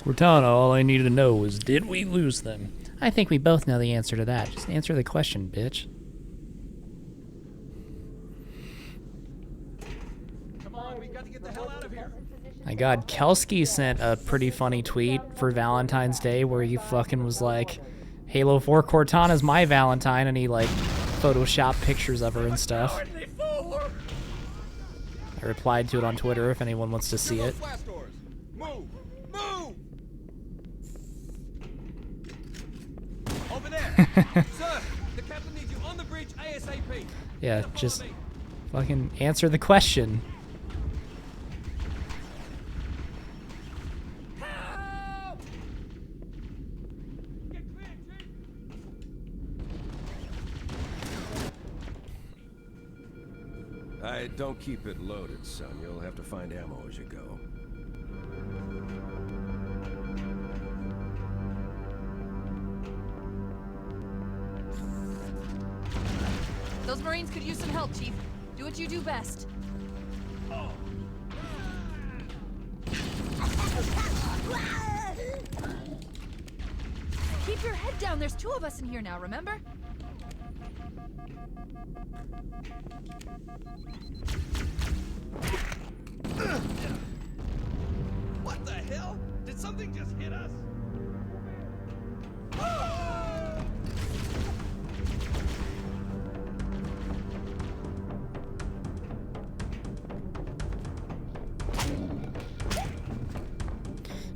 Cortana, all I needed to know was, did we lose them? I think we both know the answer to that. Just answer the question, bitch. Come on, we got to get the hell out of here. My god, Kelsky sent a pretty funny tweet for Valentine's Day where he fucking was like, Halo 4 Cortana's my Valentine, and he like photoshopped pictures of her and stuff. I replied to it on Twitter if anyone wants to see it. Move! Move! Over there! Sir, the captain needs you on the bridge ASAP. Yeah, just fucking answer the question. Help! Get clear, Chief! Don't keep it loaded, son. You'll have to find ammo as you go. Those Marines could use some help, Chief. Do what you do best. Keep your head down. There's two of us in here now, remember? What the hell? Did something just hit us?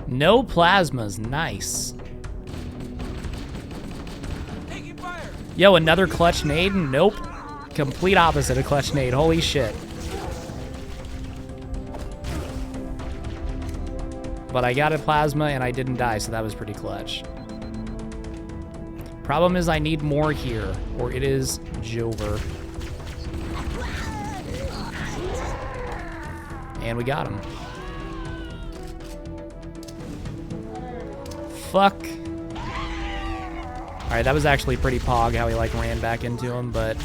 No plasmas, nice. Taking fire! Yo, another clutch nade? Nope. Complete opposite of clutch nade, holy shit. But I got a plasma and I didn't die, so that was pretty clutch. Problem is I need more here, or it is Jover. And we got him. Fuck. Alright, that was actually pretty pog how he like ran back into him, but...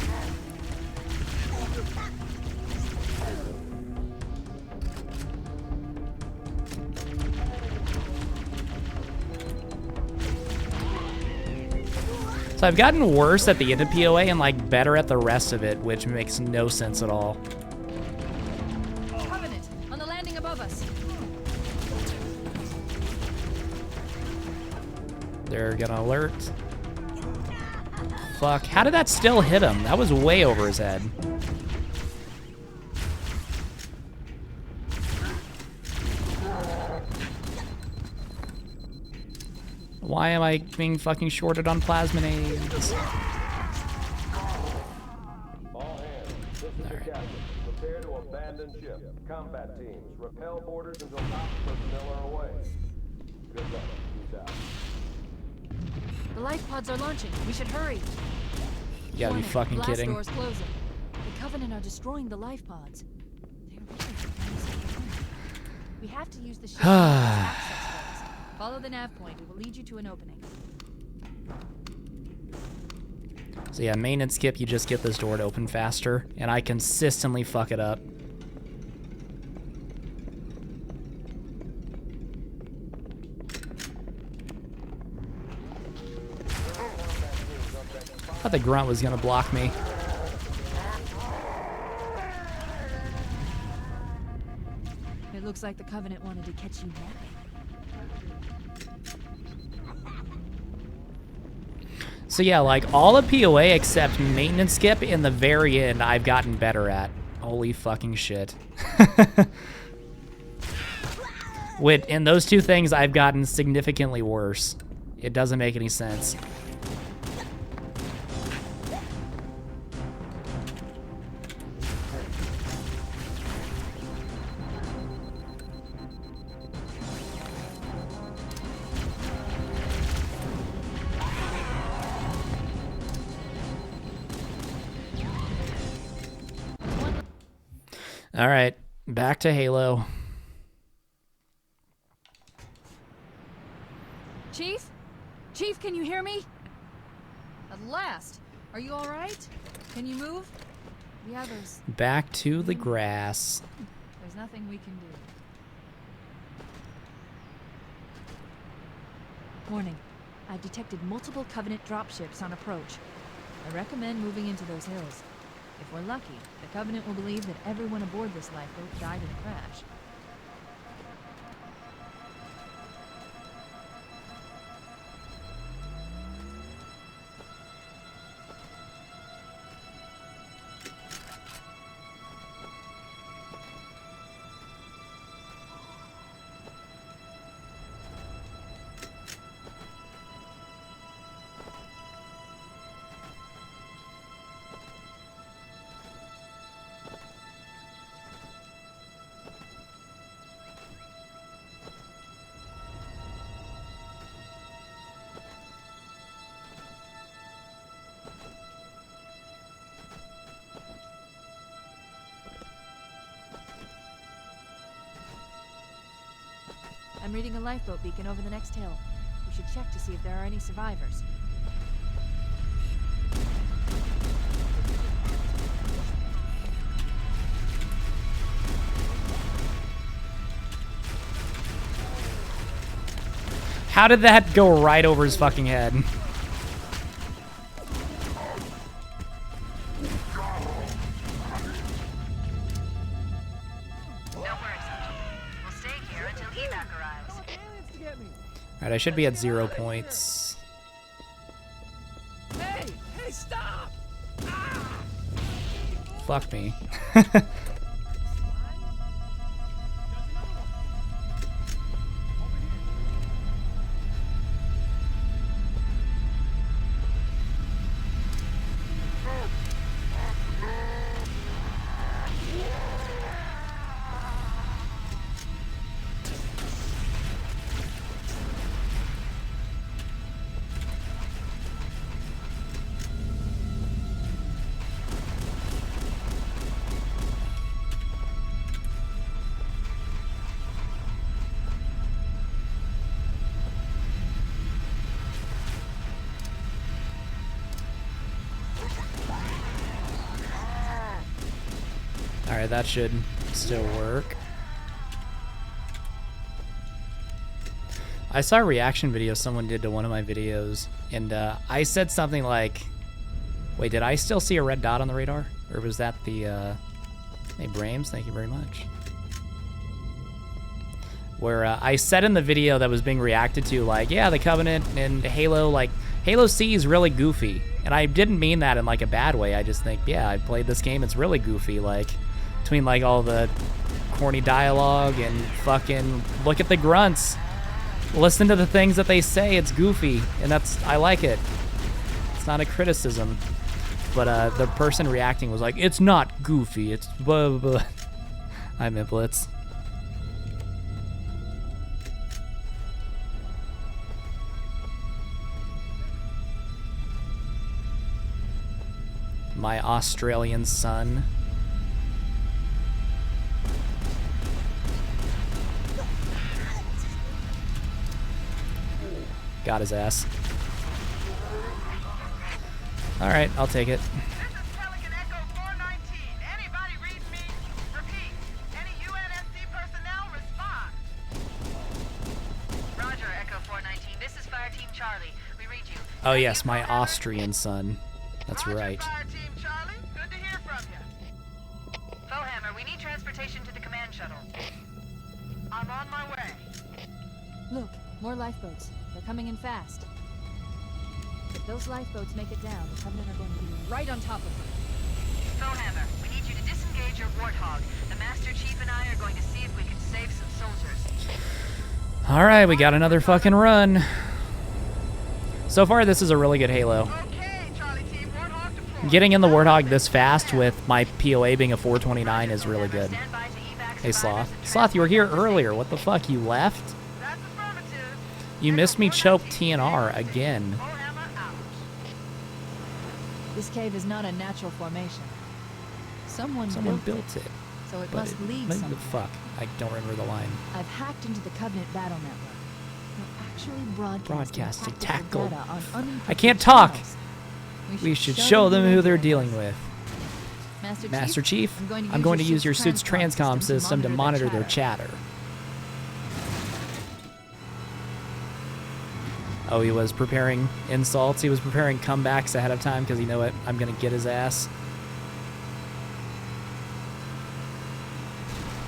So I've gotten worse at the end of POA and like better at the rest of it, which makes no sense at all. Covenant, on the landing above us. They're gonna alert. Fuck, how did that still hit him? That was way over his head. Why am I being fucking shorted on plasminades? All hands, this is the captain. Prepare to abandon ship. Combat teams, repel boarders until top personnel are away. Good luck. Peace out. The life pods are launching. We should hurry. You gotta be Warning, fucking blast kidding. doors closing. The Covenant are destroying the life pods. They're really trying to set the limit. We have to use the ship's access roads. Follow the nav point. It will lead you to an opening. So yeah, maintenance skip, you just get this door to open faster, and I consistently fuck it up. I thought the grunt was gonna block me. It looks like the Covenant wanted to catch you napping. So yeah, like all of POA except maintenance skip in the very end I've gotten better at. Holy fucking shit. In those two things I've gotten significantly worse. It doesn't make any sense. All right, back to Halo. Chief? Chief, can you hear me? At last. Are you all right? Can you move? The others. Back to the grass. There's nothing we can do. Warning. I've detected multiple Covenant dropships on approach. I recommend moving into those hills. If we're lucky, the Covenant will believe that everyone aboard this lifeboat died in the crash. I'm reading a lifeboat beacon over the next hill. We should check to see if there are any survivors. How did that go right over his fucking head? Alright, I should be at 0 points. Hey! Hey, stop! Fuck me. Alright, that should still work. I saw a reaction video someone did to one of my videos, and I said something like, wait, did I still see a red dot on the radar? Or was that the, hey, Brames, thank you very much. Where I said in the video that was being reacted to, like, yeah, the Covenant and Halo, like, Halo C is really goofy. And I didn't mean that in, like, a bad way. I just think, yeah, I played this game, it's really goofy, like, between, like, all the corny dialogue and fucking look at the grunts. Listen to the things that they say, it's goofy, and that's, I like it. It's not a criticism. But the person reacting was like, it's not goofy, it's blah, blah, blah. I'm Implitz. My Australian son. Got his ass. Alright, I'll take it. This is Pelican Echo 419. Anybody read me? Repeat. Any UNSC personnel respond. Roger, Echo 419. This is Fire Team Charlie. We read you. Oh yes, my Austrian son. That's Roger, right. Fire Team Charlie. Good to hear from you. Foehammer, we need transportation to the command shuttle. I'm on my way. Look, more lifeboats. They're coming in fast. If those lifeboats make it down, the Covenant are going to be right on top of them. Foehammer, we need you to disengage your Warthog. The Master Chief and I are going to see if we can save some soldiers. Alright, we got another fucking run. So far, this is a really good Halo. Okay, Charlie Team, Warthog deployed. Getting in the Warthog this fast with my POA being a 429 is really good. Stand by to evac Hey, survivors Sloth. and Sloth, you were here earlier. What the fuck? You left? That's affirmative. You missed me choke TNR again. Foehammer out. This cave is not a natural formation. Someone Someone built built it. so it But must lead the somewhere. fuck? I don't remember the line. I've hacked into the Covenant battle network. They're actually broadcasting Tactical. data on unencrypted I can't talk. channels. We should show them who they're dealing with. Master Chief, I'm going to use your suit's transcom system to monitor their chatter. Oh, he was preparing insults. He was preparing comebacks ahead of time because you know what? I'm going to get his ass.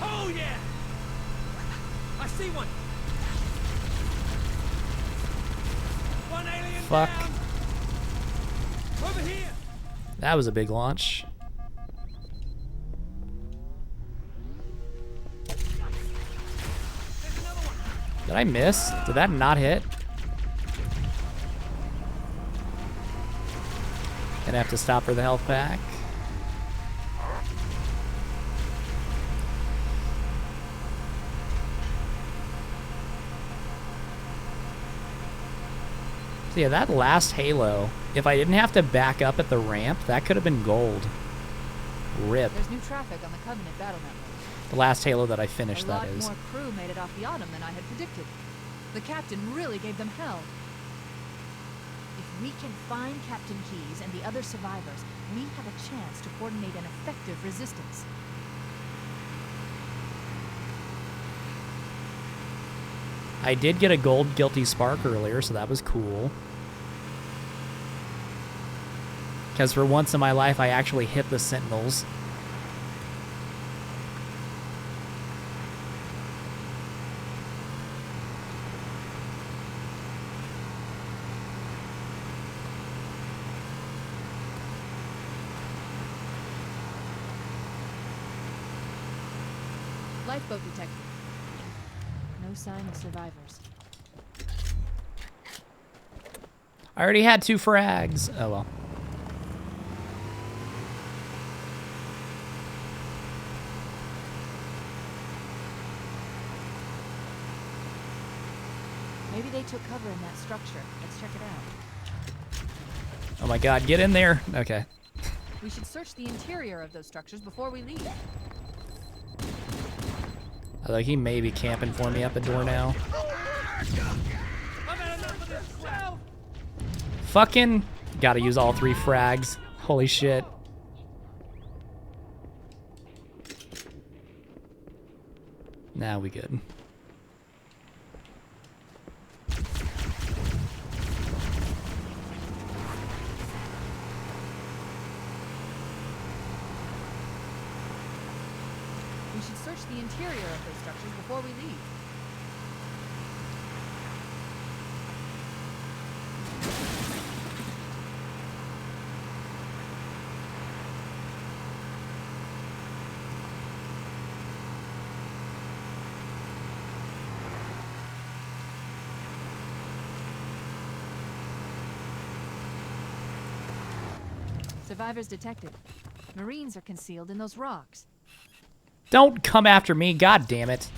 Oh yeah! I see one. One alien Fuck. down. Over here. That was a big launch. There's another one. Did I miss? Did that not hit? Gonna have to stop for the health pack. So yeah, that last Halo, if I didn't have to back up at the ramp, that could have been gold. Rip. There's new traffic on the Covenant battle network. The last Halo that I finished, A that lot is. more crew made it off the Autumn than I had predicted. The captain really gave them hell. If we can find Captain Keyes and the other survivors, we have a chance to coordinate an effective resistance. I did get a gold Guilty Spark earlier, so that was cool. Because for once in my life, I actually hit the Sentinels. Lifeboat detected. No sign of survivors. I already had 2 frags. Oh well. Maybe they took cover in that structure. Let's check it out. Oh my god, get in there. Okay. We should search the interior of those structures before we leave. Although he may be camping for me up the door now. I've had enough of this crowd. Fucking gotta use all 3 frags. Holy shit. Now we good. We should search the interior of those structures before we leave. Survivors detected. Marines are concealed in those rocks. Don't come after me, god damn it.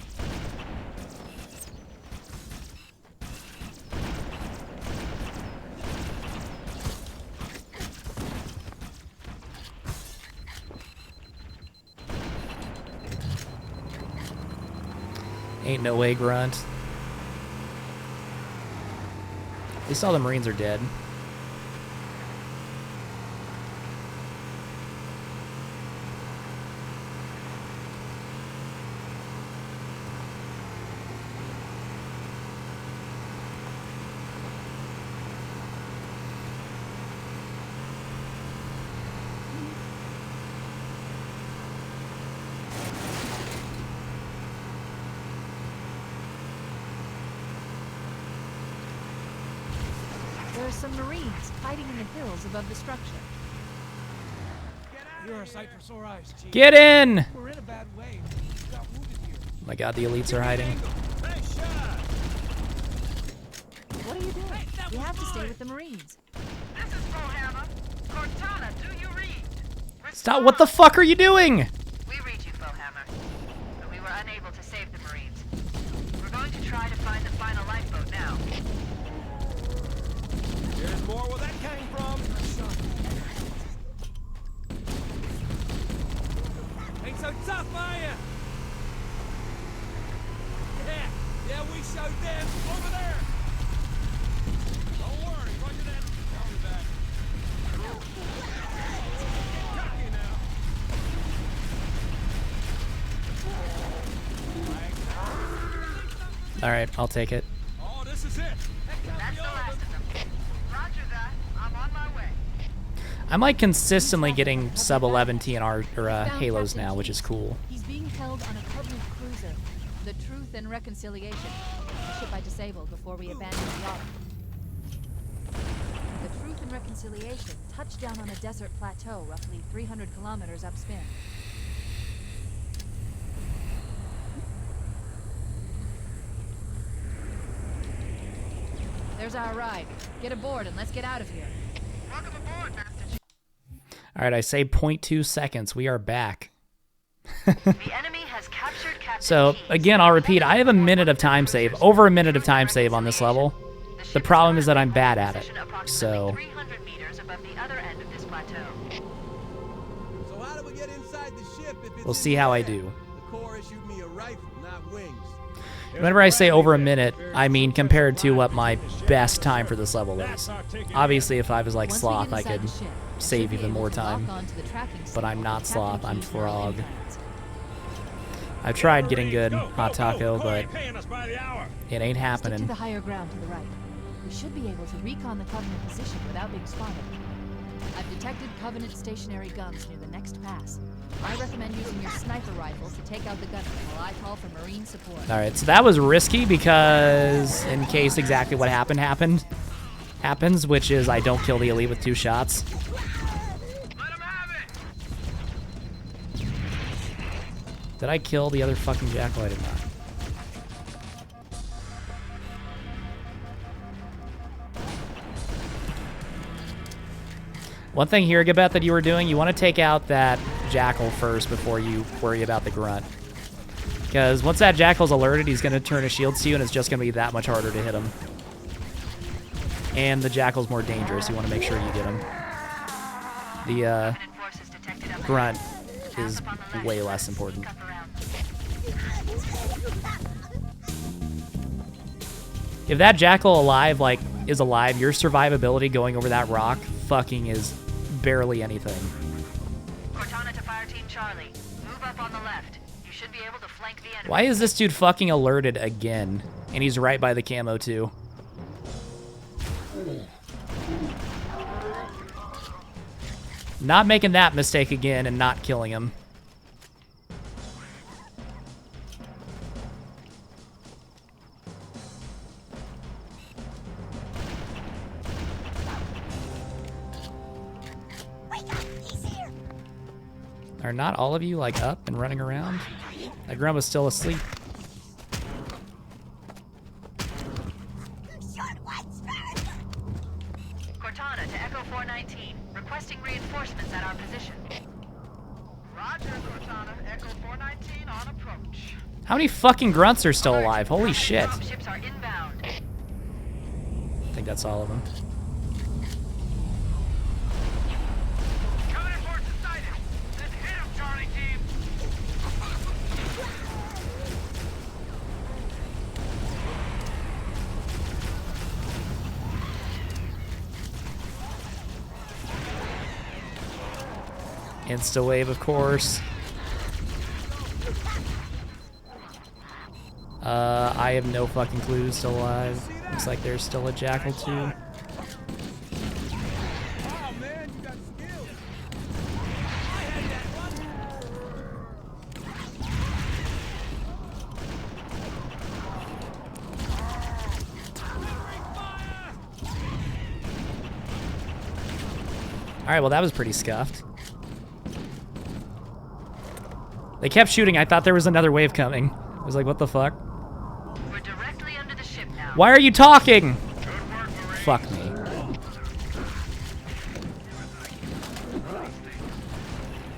Ain't no way, Grunt. At least all the Marines are dead. There are some Marines hiding in the hills above the structure. You're a sight for sore eyes, Chief. Get in! We're in a bad way. We got wounded here. Oh my god, the elites are hiding. Nice shot. What are you doing? Hey, that You was have to stay mine. with the Marines. This is Bullhammer. Cortana, do you read? Stop, what the fuck are you doing? We read you, Bullhammer. But we were unable to save the Marines. We're going to try to find the final lifeboat now. There's more where that came from. Ain't so tough, are ya? Yeah, we showed them. Over there. Don't worry, roger that. I'll be back. Cocky now. Alright, I'll take it. Oh, this is it. That That's the last of them. Roger that. I'm on my way. I'm like consistently getting sub 11 TNR or Found Halos Captain now, which is Keyes. cool. He's being held on a Covenant cruiser, the Truth and Reconciliation, the ship I disabled before we abandoned the Autumn. The Truth and Reconciliation touched down on a desert plateau roughly 300 kilometers upspin. There's our ride. Get aboard and let's get out of here. Welcome aboard, Master. All right, I say 0.2 seconds. We are back. The enemy has captured Captain So Keyes. again, I'll repeat. I have a minute of time save, over a minute of time save on this level. The problem is that I'm bad at it. So 300 meters above the other end of this plateau. So how do we get inside the ship if it's we'll in see the how I air? do. The Corps issued me a rifle, not wings. Whenever I say over a minute, I mean compared to what my best time for this level is. Obviously, if I was like Once we Sloth, get I inside could the ship, we save should be even able more to lock time. onto the tracking But signal I'm not with Sloth, Captain I'm Keyes' neural Frog. implants. I've tried getting good hot taco, but Paying us by the hour. it ain't Stick to happening. the higher ground to the right. We should be able to recon the Covenant position without being spotted. I've detected Covenant stationary guns near the next pass. I recommend using your sniper rifle to take out the gunman while I call for Marine support. All right, so that was risky because in case exactly what happens, which is I don't kill the elite with 2 shots. Let him have it. Did I kill the other fucking jackal? I did not. One thing here, Gabet, that you were doing, you want to take out that jackal first before you worry about the grunt. Because once that jackal's alerted, he's going to turn his shields to you, and it's just going to be that much harder to hit him. And the jackal's more dangerous. You want to make sure you get him. The Covenant forces detected up grunt ahead. is Pass up on the left. way less important. Scuff around. If that jackal is alive, your survivability going over that rock fucking is barely anything. Cortana to Fire Team Charlie. Move up on the left. You should be able to flank the enemy. Why is this dude fucking alerted again? And he's right by the camo too. Not making that mistake again and not killing him. Are not all of you like up and running around? That grandma's still asleep. Cortana to Echo 419. Requesting reinforcements at our position. Roger, Cortana. Echo 419 on approach. How many fucking grunts are still alive? Holy shit. Dropships are inbound. I think that's all of them. Covenant forces sighted. Let's hit him, Charlie team. Insta-wave, of course. I have no fucking clue who's still alive. Looks like there's still a jackal too. Oh man, you got skills. I had that one. Alright, well that was pretty scuffed. They kept shooting. I thought there was another wave coming. I was like, what the fuck? We're directly under the ship now. Why are you talking? Fuck me.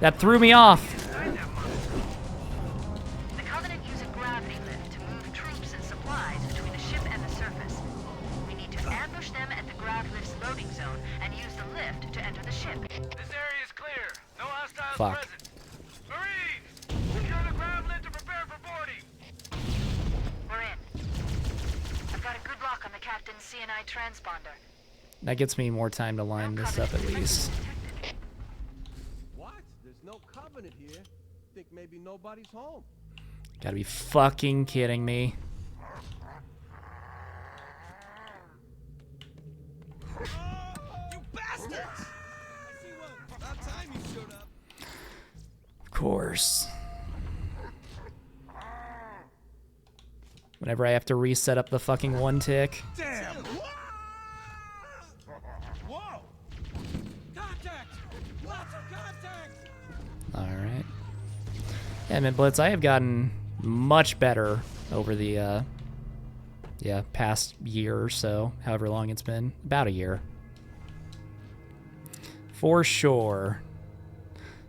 That threw me off. The Covenant use a gravity lift to move troops and supplies between the ship and the surface. We need to ambush them at the grav lift's loading zone and use the lift to enter the ship. This area is clear. No hostiles Fuck. present. Marines, secure the ground lift to prepare for boarding. We're in. I've got a good lock on the captain's CNI transponder. That gets me more time to line this up at least. What? There's no Covenant here. Think maybe nobody's home. Gotta be fucking kidding me. worse. Whenever I have to reset up the fucking one tick. Damn! Whoa! Contact! Lots of contact! Alright. Yeah, man, Blitz, I have gotten much better over the, past year or so. However long it's been. About a year. For sure.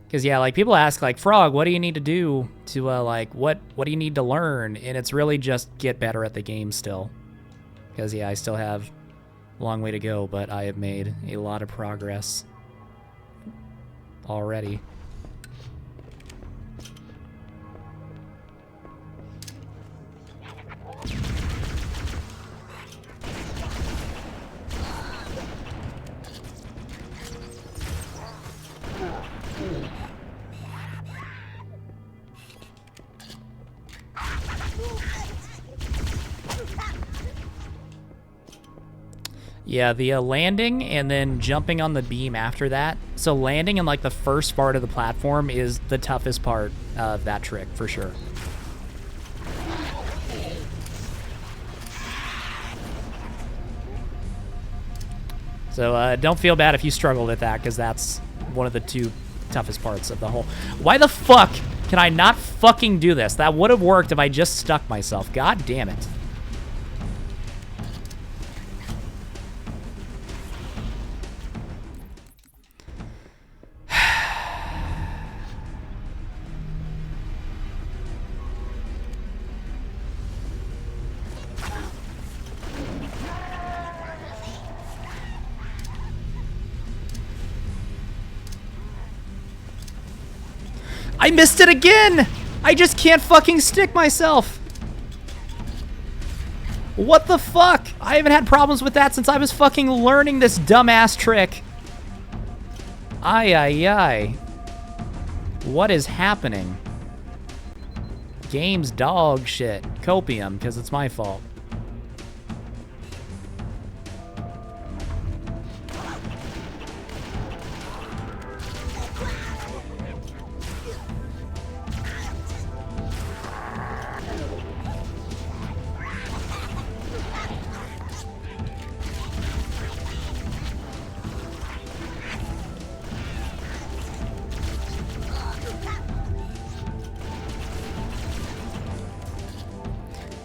Because, yeah, like, people ask, like, Frog, what do you need to do to, like, what do you need to learn? And it's really just get better at the game still. Because, yeah, I still have a long way to go, but I have made a lot of progress already. Yeah, the landing and then jumping on the beam after that. So landing in like the first part of the platform is the toughest part of that trick for sure. So don't feel bad if you struggle with that, because that's one of the two toughest parts of the whole. Why the fuck can I not fucking do this? That would have worked if I just stuck myself. God damn it. I missed it again! I just can't fucking stick myself! What the fuck? I haven't had problems with that since I was fucking learning this dumbass trick. Ay, ay, ay. What is happening? Game's dog shit. Copium, because it's my fault.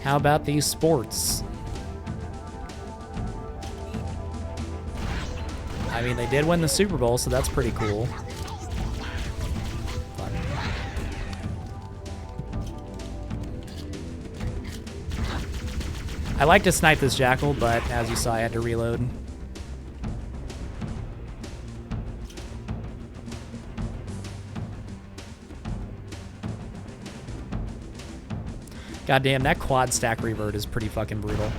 How about these sports? I mean, they did win the Super Bowl, so that's pretty cool. But I like to snipe this jackal, but as you saw, I had to reload. Goddamn, that quad stack revert is pretty fucking brutal.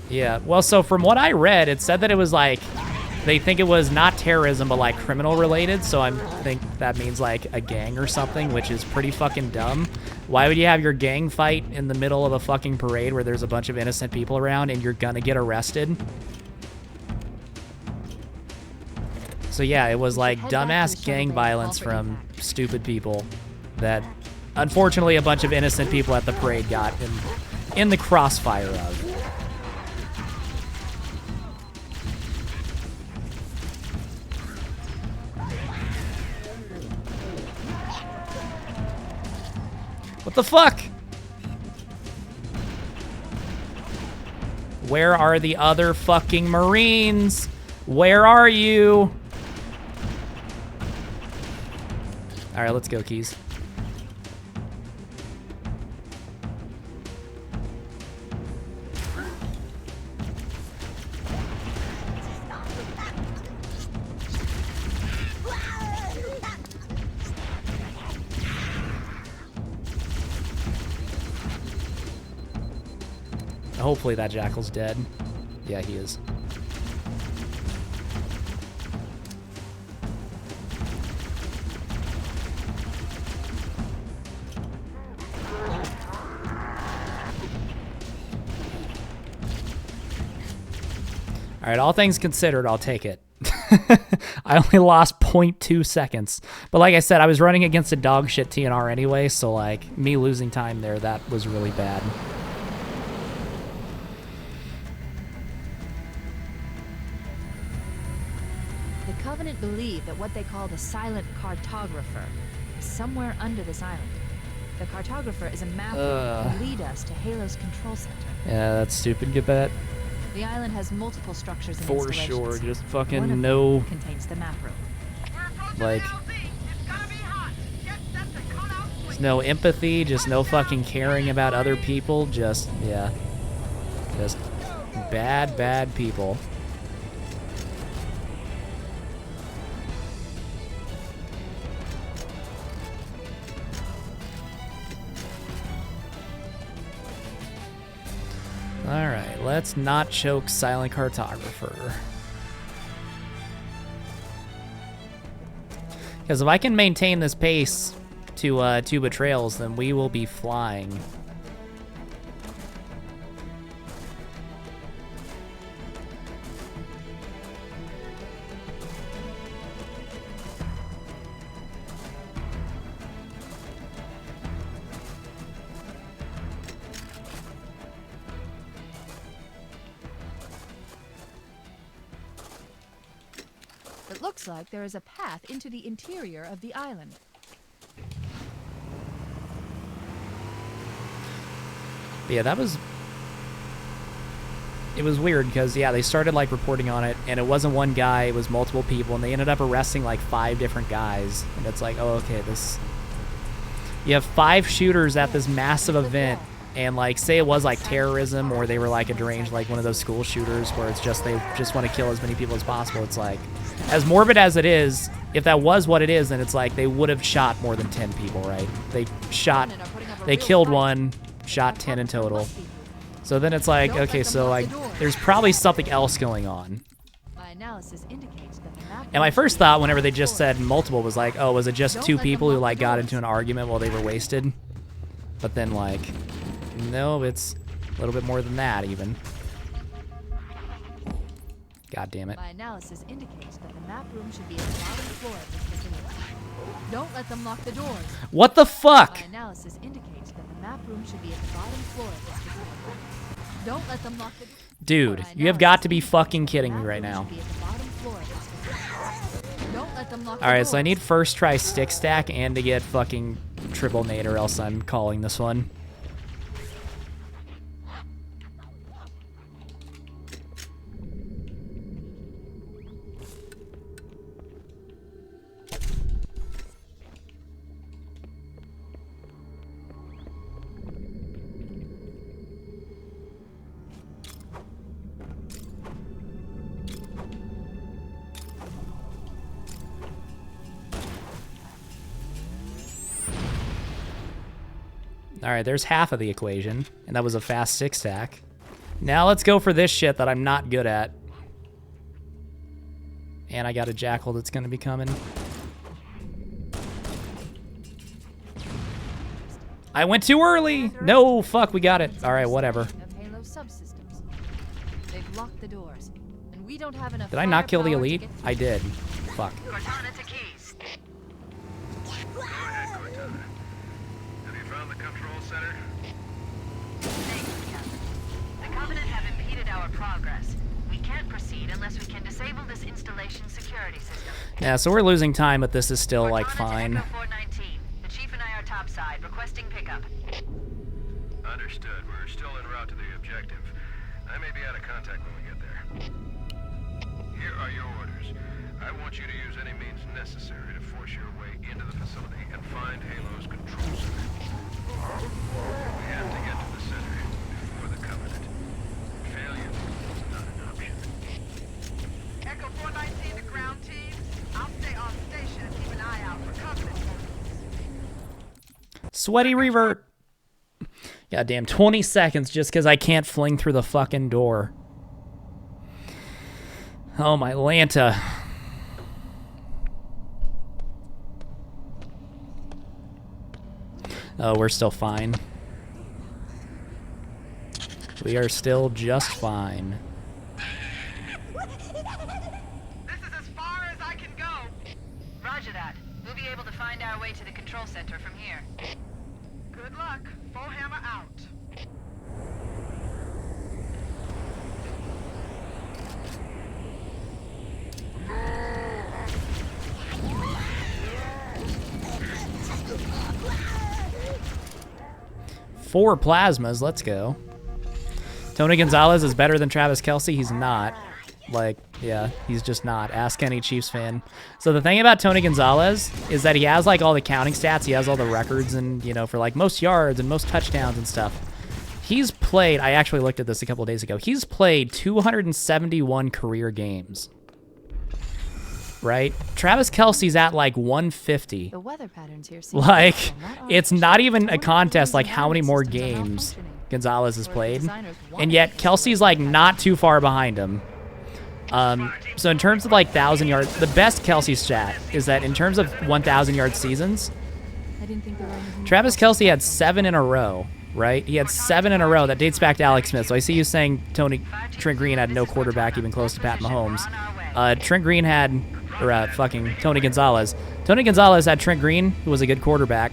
Yeah, well, so from what I read, it said that it was like, they think it was not terrorism, but like criminal related, so I think that means like a gang or something, which is pretty fucking dumb. Why would you have your gang fight in the middle of a fucking parade where there's a bunch of innocent people around and you're gonna get arrested? So yeah, it was like dumbass gang violence from stupid people that unfortunately a bunch of innocent people at the parade got in the crossfire of. What the fuck? Where are the other fucking Marines? Where are you? All right, let's go, Keys. Hopefully that jackal's dead. Yeah, he is. All right, all things considered, I'll take it. I only lost 0.2 seconds. But like I said, I was running against a dog shit TNR anyway, so like me losing time there, that was really bad. The Covenant believe that what they call the silent cartographer is somewhere under this island. The cartographer is a map that will lead us to Halo's control center. Yeah, that's stupid, get that. The island has multiple structures and For installations. sure, just One of fucking them no, contains the map room. like, there's no empathy, just no fucking caring about other people, just, yeah. Just bad, bad people. Alright, let's not choke Silent Cartographer. Because if I can maintain this pace to 2 betrayals, then we will be flying. It looks like there is a path into the interior of the island. But yeah, it was weird because, yeah, they started like reporting on it and it wasn't one guy, it was multiple people, and they ended up arresting like 5 different guys. And it's like, oh, okay, you have 5 shooters at this massive event, and like, say it was like terrorism, or they were like a deranged, like one of those school shooters where it's just, they just want to kill as many people as possible. It's like, as morbid as it is, if that was what it is, then it's like they would have shot more than 10 people, right? They killed 1, shot 10 in total. So then it's like, okay, so like, there's probably something else going on. My analysis indicates that the map And my first thought whenever they just said multiple was like, oh, was it just 2 people who like got into an argument while they were wasted? But then like, no, it's a little bit more than that even. God damn it. My analysis indicates that the map room should be at the bottom floor of this facility. Don't let them lock the doors. What the fuck? My analysis indicates that the map room should be at the bottom floor of this facility. Don't let them lock the doors. Dude, you have got to be fucking kidding me right now. Alright, so I need first try stick stack and to get fucking triple nade, or else I'm calling this one. Alright, there's half of the equation, and that was a fast 6 stack. Now let's go for this shit that I'm not good at. And I got a jackal that's gonna be coming. I went too early! No, fuck, we got it. Alright, whatever. Halo subsystems. They've locked the doors, and we don't have enough. Did I not kill the firepower to elite? get- I did. Fuck. Cortana to keys. Go ahead, Cortana. Have you found the control center? Thank you, Captain. The Covenant have impeded our progress. We can't proceed unless we can disable this installation's security system. Yeah, so we're losing time, but this is still, like, Cortana to fine. Echo 419. The Chief and I are topside, requesting pickup. Understood. We're still en route to the objective. I may be out of contact when we get there. Here are your orders. I want you to use any means necessary to force your way into the facility and find Halo's control center. We have to get to the center before the Covenant. Failure is not an option. Echo 419 to ground teams. I'll stay on station and keep an eye out for Covenant movements. Sweaty revert. God damn, 20 seconds just because I can't fling through the fucking door. Oh, my Lanta. Oh, we're still fine. We are still just fine. This is as far center from here. Good luck. Full hammer out. Four plasmas, let's go. Tony Gonzalez is better than Travis Kelce. He's not. Like, yeah, he's just not. Ask any Chiefs fan. So the thing about Tony Gonzalez is that he has like all the counting stats. He has all the records and, you know, for like most yards and most touchdowns and stuff. He's played, I actually looked at this a couple days ago. He's played 271 career games. Right? Travis Kelce's at like 150. The weather patterns here seem Like, not it's not even a contest like how many more games Gonzalez has played. And yet Kelsey's like not too far behind him. So in terms of like 1,000 yards, the best Kelsey stat is that in terms of 1,000 yard seasons, I didn't think there were anything Travis Kelce had 7 in a row, right? He had 7 in a row. That dates back to Alex Smith. So I see you saying Trent Green had no quarterback even close to Pat Mahomes. Trent Green had, or fucking Tony Gonzalez. Tony Gonzalez had Trent Green, who was a good quarterback.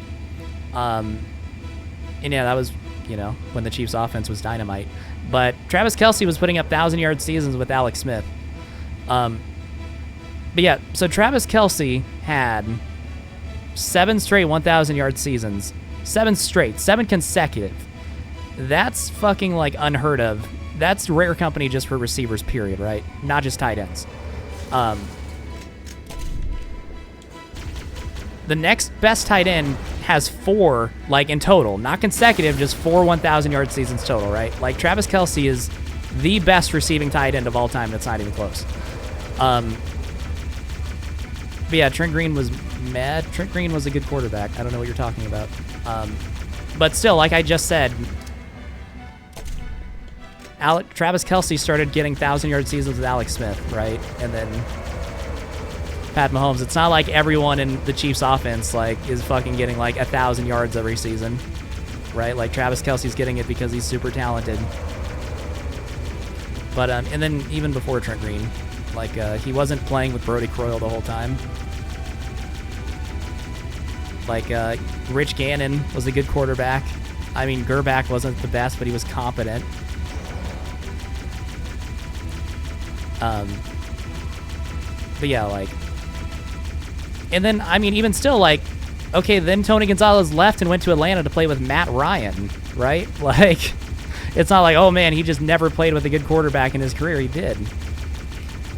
And yeah, that was, you know, when the Chiefs offense was dynamite. But Travis Kelce was putting up 1,000-yard seasons with Alex Smith. But yeah, so Travis Kelce had 7 straight 1,000-yard seasons. 7 straight. 7 consecutive. That's fucking, like, unheard of. That's rare company just for receivers, period, right? Not just tight ends. The next best tight end has 4, like, in total. Not consecutive, just 4 1,000-yard seasons total, right? Like, Travis Kelce is the best receiving tight end of all time. That's not even close. But yeah, Trent Green was mad. Trent Green was a good quarterback. I don't know what you're talking about. But still, like I just said, Travis Kelce started getting 1,000-yard seasons with Alex Smith, right? And then Pat Mahomes. It's not like everyone in the Chiefs offense like is fucking getting like 1,000 yards every season, right? Like Travis Kelce's getting it because he's super talented. But and then even before Trent Green, like he wasn't playing with Brody Croyle the whole time. Like Rich Gannon was a good quarterback. I mean, Gerback wasn't the best, but he was competent. But yeah, like, and then, I mean, even still, like, okay, then Tony Gonzalez left and went to Atlanta to play with Matt Ryan, right? Like, it's not like, oh man, he just never played with a good quarterback in his career. He did.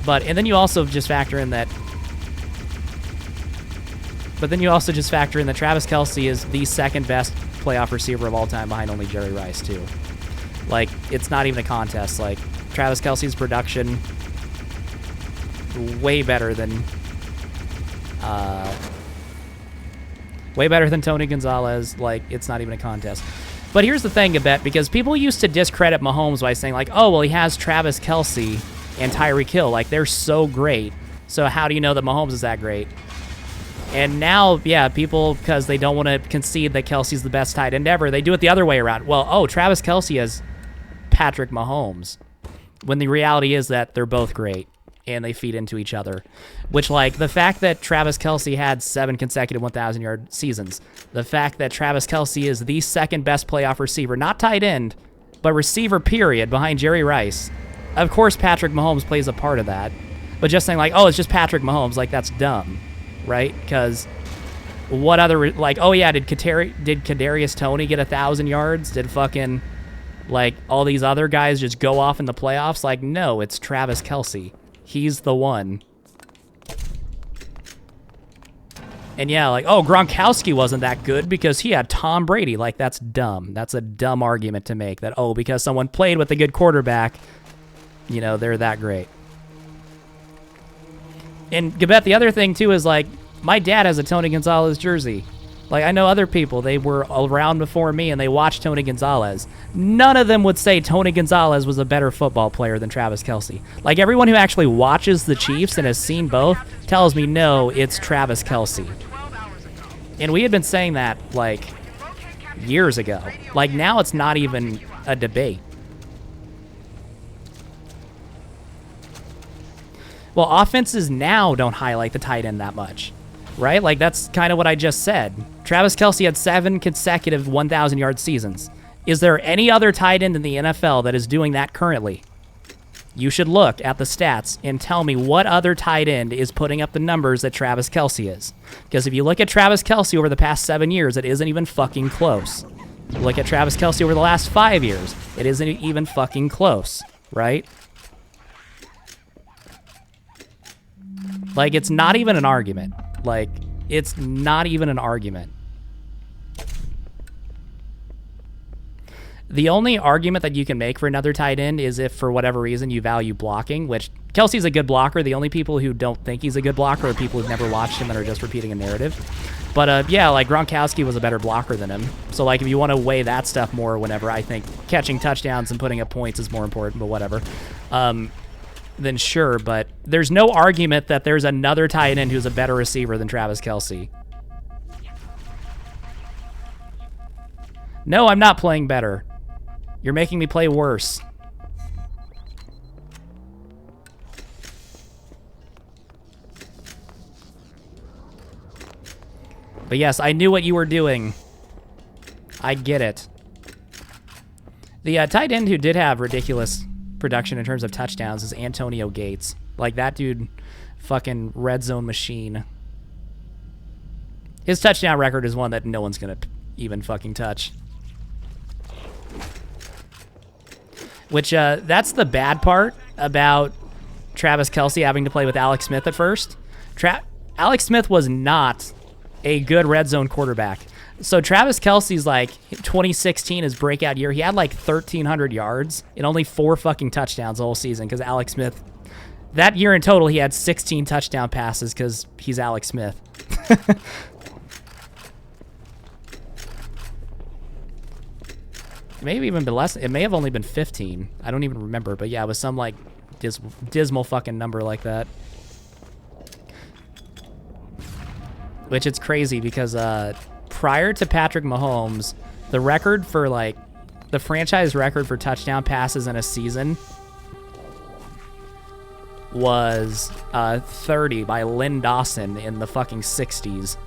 But, and then you also just factor in that, Travis Kelce is the second best playoff receiver of all time behind only Jerry Rice, too. Like, it's not even a contest. Like, Travis Kelce's production, way better than Tony Gonzalez. Like, it's not even a contest. But here's the thing, Gabet, because people used to discredit Mahomes by saying, like, oh, well, he has Travis Kelce and Tyreek Hill. Like, they're so great. So how do you know that Mahomes is that great? And now, yeah, people, because they don't want to concede that Kelce's the best tight end ever, they do it the other way around. Well, oh, Travis Kelce has Patrick Mahomes. When the reality is that they're both great. And they feed into each other. Which, like, the fact that Travis Kelce had 7 consecutive 1,000-yard seasons, the fact that Travis Kelce is the second best playoff receiver, not tight end, but receiver, period, behind Jerry Rice. Of course, Patrick Mahomes plays a part of that. But just saying, like, oh, it's just Patrick Mahomes, like, that's dumb, right? Because what other, like, oh, yeah, did Kadarius Toney get 1,000 yards? Did fucking, like, all these other guys just go off in the playoffs? Like, no, it's Travis Kelce. He's the one. And yeah, like, oh, Gronkowski wasn't that good because he had Tom Brady. Like, that's dumb. That's a dumb argument to make that, oh, because someone played with a good quarterback, you know, they're that great. And Gabet, the other thing, too, is, like, my dad has a Tony Gonzalez jersey. Like, I know other people, they were around before me and they watched Tony Gonzalez. None of them would say Tony Gonzalez was a better football player than Travis Kelce. Like, everyone who actually watches the Chiefs and has seen both tells me, no, it's Travis Kelce. And we had been saying that, like, years ago. Like, now it's not even a debate. Well, offenses now don't highlight the tight end that much. Right? Like, that's kind of what I just said. Travis Kelce had 7 consecutive 1,000-yard seasons. Is there any other tight end in the NFL that is doing that currently? You should look at the stats and tell me what other tight end is putting up the numbers that Travis Kelce is. Because if you look at Travis Kelce over the past 7 years, it isn't even fucking close. Look at Travis Kelce over the last 5 years. It isn't even fucking close, right? Like, it's not even an argument. Like, it's not even an argument. The only argument that you can make for another tight end is if, for whatever reason, you value blocking, which Kelsey's a good blocker. The only people who don't think he's a good blocker are people who've never watched him and are just repeating a narrative. But, yeah, like, Gronkowski was a better blocker than him. So, like, if you want to weigh that stuff more whenever, I think catching touchdowns and putting up points is more important, but whatever. Then sure, but there's no argument that there's another tight end who's a better receiver than Travis Kelce. No, I'm not playing better. You're making me play worse. But yes, I knew what you were doing. I get it. The tight end who did have ridiculous production in terms of touchdowns is Antonio Gates. Like, that dude, fucking red zone machine. His touchdown record is one that no one's gonna even fucking touch. Which, that's the bad part about Travis Kelce having to play with Alex Smith at first. Alex Smith was not a good red zone quarterback. So Travis Kelce's, like, 2016, his breakout year, he had, like, 1,300 yards and only 4 fucking touchdowns the whole season because Alex Smith, that year in total, he had 16 touchdown passes because he's Alex Smith. It may have even been less. It may have only been 15. I don't even remember. But yeah, it was some, like, dismal fucking number like that. Which it's crazy because prior to Patrick Mahomes, the record for, like, the franchise record for touchdown passes in a season was 30 by Lynn Dawson in the fucking 60s.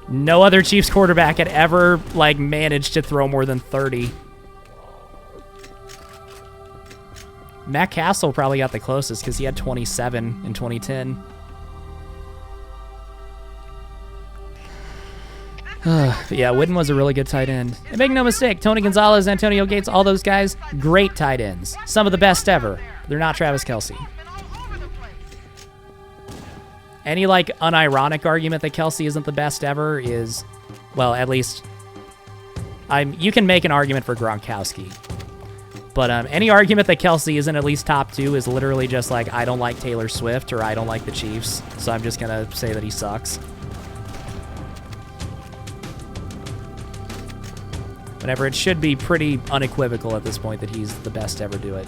No other Chiefs quarterback had ever, like, managed to throw more than 30. Matt Castle probably got the closest because he had 27 in 2010. Yeah, Witten was a really good tight end. And make no mistake, Tony Gonzalez, Antonio Gates, all those guys, great tight ends. Some of the best ever. They're not Travis Kelce. Any, like, unironic argument that Kelce isn't the best ever is, well, at least, you can make an argument for Gronkowski. But any argument that Kelce isn't at least top 2 is literally just like, I don't like Taylor Swift or I don't like the Chiefs, so I'm just going to say that he sucks. Whenever it should be pretty unequivocal at this point that he's the best to ever do it.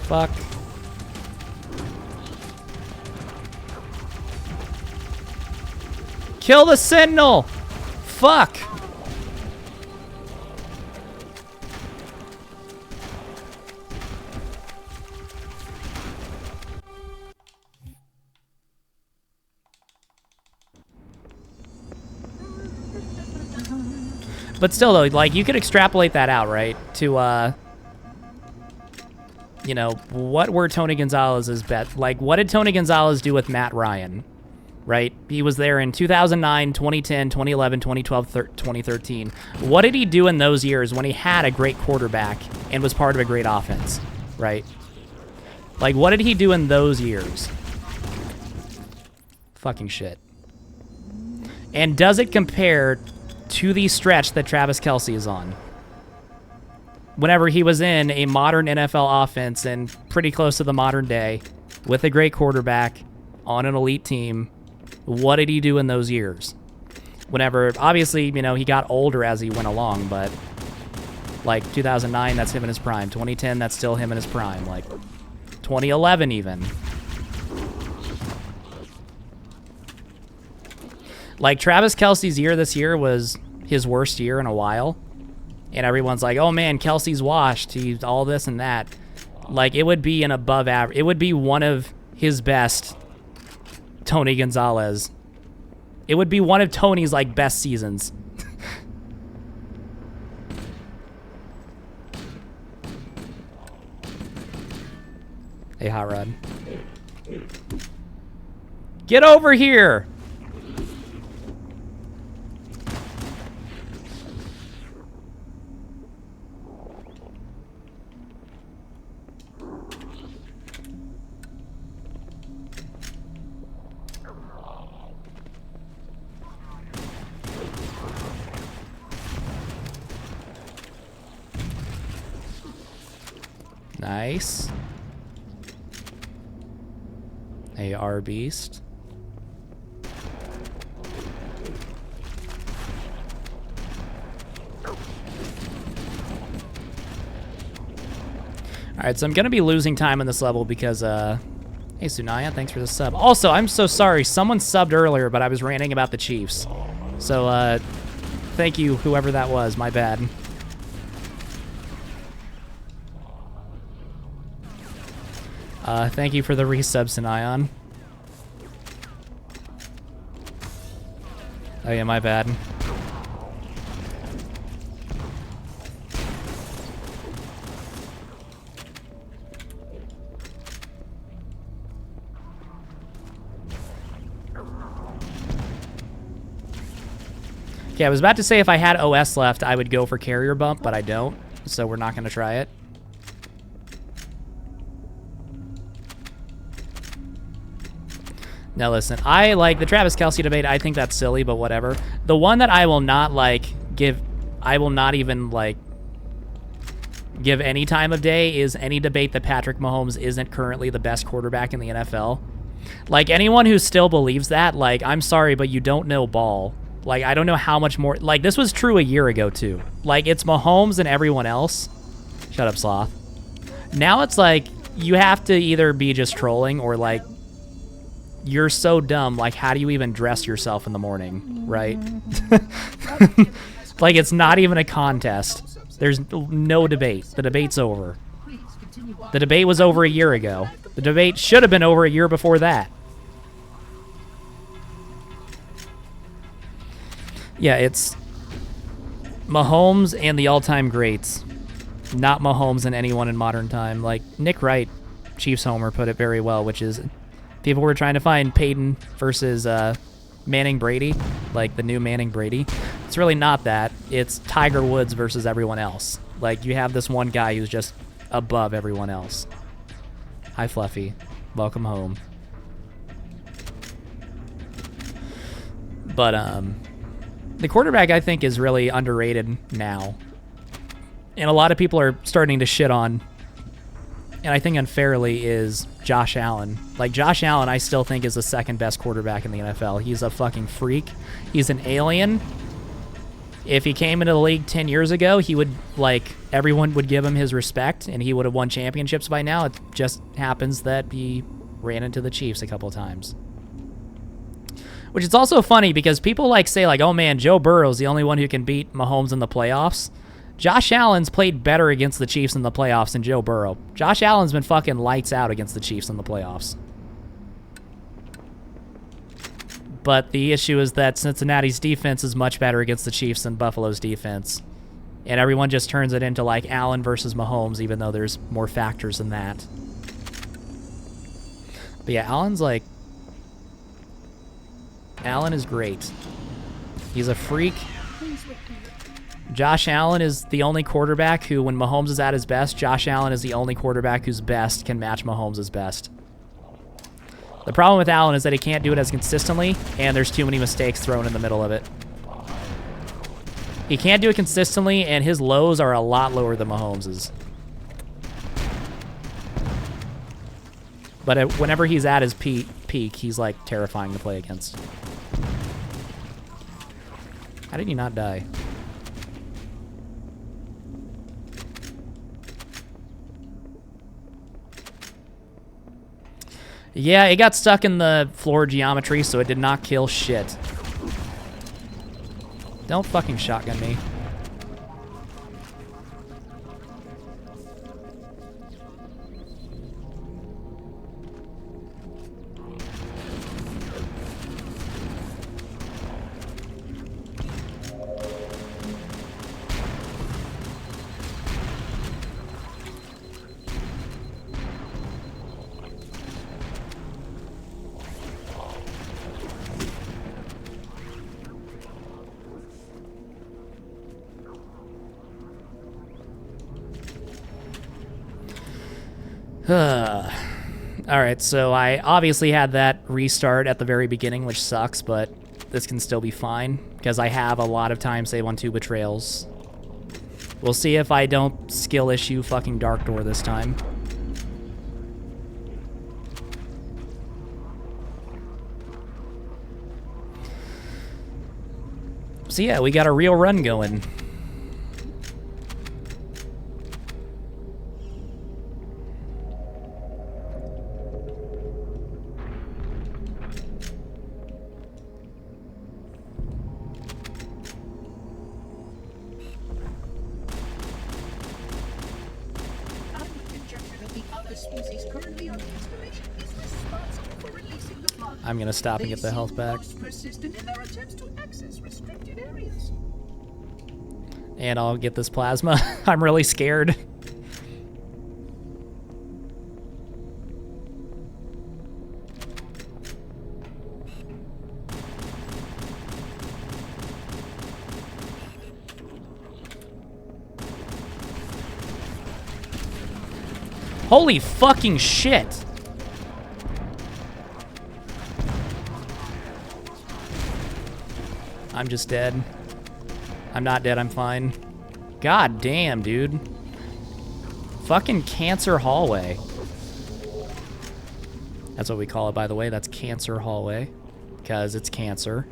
Fuck. Kill the Sentinel! Fuck! But still, though, like, you could extrapolate that out, right? To, you know, what were Tony Gonzalez's bet? Like, what did Tony Gonzalez do with Matt Ryan, right? He was there in 2009, 2010, 2011, 2012, 2013. What did he do in those years when he had a great quarterback and was part of a great offense, right? Like, what did he do in those years? Fucking shit. And does it compare to the stretch that Travis Kelce is on? Whenever he was in a modern NFL offense and pretty close to the modern day with a great quarterback on an elite team, what did he do in those years? Whenever, obviously, you know, he got older as he went along, but Like 2009, that's him in his prime. 2010, that's still him in his prime. Like 2011 even. Like Travis Kelce's year this year was his worst year in a while. And everyone's like, oh man, Kelsey's washed. He's all this and that. Like, it would be an above average. It would be one of his best Tony Gonzalez. It would be one of Tony's, like, best seasons. Hey, Hot Rod. Get over here! Nice. AR Beast. Alright, so I'm going to be losing time on this level because, hey, Sunaya, thanks for the sub. Also, I'm so sorry. Someone subbed earlier, but I was ranting about the Chiefs. So, thank you, whoever that was. My bad. Thank you for the resub, Sinayon. Oh yeah, my bad. Okay, I was about to say if I had OS left, I would go for carrier bump, but I don't, so we're not going to try it. Now listen, I like the Travis Kelce debate. I think that's silly, but whatever. The one that I will not I will not even give any time of day is any debate that Patrick Mahomes isn't currently the best quarterback in the NFL. Like, anyone who still believes that, like, I'm sorry, but you don't know ball. Like, I don't know how much more, like, this was true a year ago too. Like, it's Mahomes and everyone else. Shut up, Sloth. Now it's like, you have to either be just trolling or like, you're so dumb, like, how do you even dress yourself in the morning, right? Like, it's not even a contest. There's no debate. The debate's over. The debate was over a year ago. The debate should have been over a year before that. Yeah, it's Mahomes and the all-time greats, not Mahomes and anyone in modern time. Like, Nick Wright, Chiefs homer, put it very well, which is... People were trying to find Peyton versus Manning Brady, like the new Manning Brady. It's really not that. It's Tiger Woods versus everyone else. Like, you have this one guy who's just above everyone else. Hi, Fluffy. Welcome home. But, the quarterback, I think, is really underrated now. And a lot of people are starting to shit on, and I think unfairly, is Josh Allen. Like, Josh Allen, I still think is the second best quarterback in the NFL. He's a fucking freak. He's an alien. If he came into the league 10 years ago, he would, like, everyone would give him his respect, and he would have won championships by now. It just happens that he ran into the Chiefs a couple times. Which is also funny because people, like, say, like, oh, man, Joe Burrow's the only one who can beat Mahomes in the playoffs. Josh Allen's played better against the Chiefs in the playoffs than Joe Burrow. Josh Allen's been fucking lights out against the Chiefs in the playoffs. But the issue is that Cincinnati's defense is much better against the Chiefs than Buffalo's defense. And everyone just turns it into, like, Allen versus Mahomes, even though there's more factors than that. But yeah, Allen is great. He's a freak. Josh Allen is the only quarterback who, when Mahomes is at his best, Josh Allen is the only quarterback whose best can match Mahomes' best. The problem with Allen is that he can't do it as consistently, and there's too many mistakes thrown in the middle of it. He can't do it consistently, and his lows are a lot lower than Mahomes's. But whenever he's at his peak, he's, like, terrifying to play against. How did he not die? Yeah, it got stuck in the floor geometry, so it did not kill shit. Don't fucking shotgun me. Alright, so I obviously had that restart at the very beginning, which sucks, but this can still be fine, because I have a lot of time save on 2 betrayals. We'll see if I don't skill issue fucking Dark Door this time. So yeah, we got a real run going. I'm gonna stop and get the health back. And I'll get this plasma. I'm really scared. Holy fucking shit! I'm just dead. I'm not dead, I'm fine. God damn, dude. Fucking cancer hallway. That's what we call it, by the way. That's cancer hallway. Because it's cancer.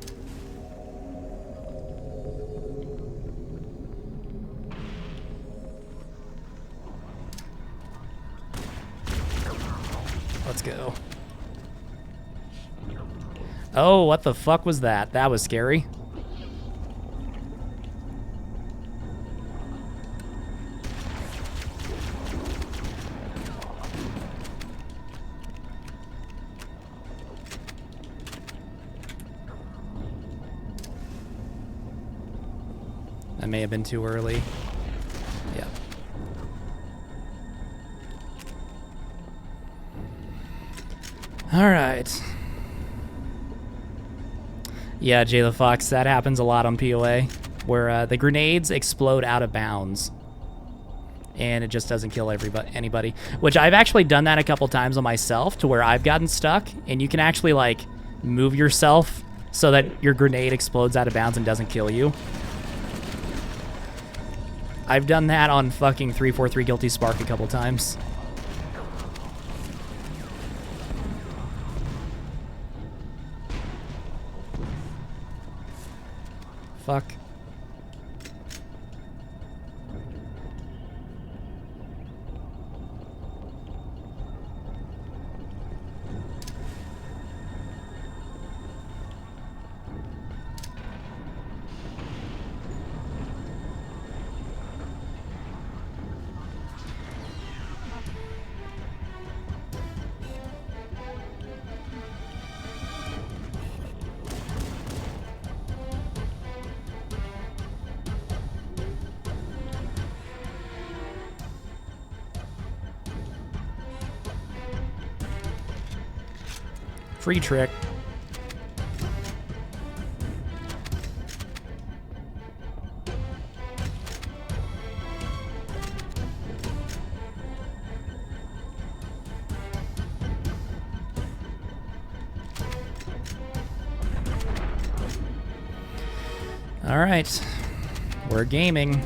Let's go. Oh, what the fuck was that? That was scary. That may have been too early. Yeah. All right. Yeah, Jayla Fox, that happens a lot on PoA, where the grenades explode out of bounds, and it just doesn't kill anybody. Which I've actually done that a couple times on myself, to where I've gotten stuck, and you can actually like move yourself so that your grenade explodes out of bounds and doesn't kill you. I've done that on fucking 343 Guilty Spark a couple times. Fuck. Free trick. All right, we're gaming.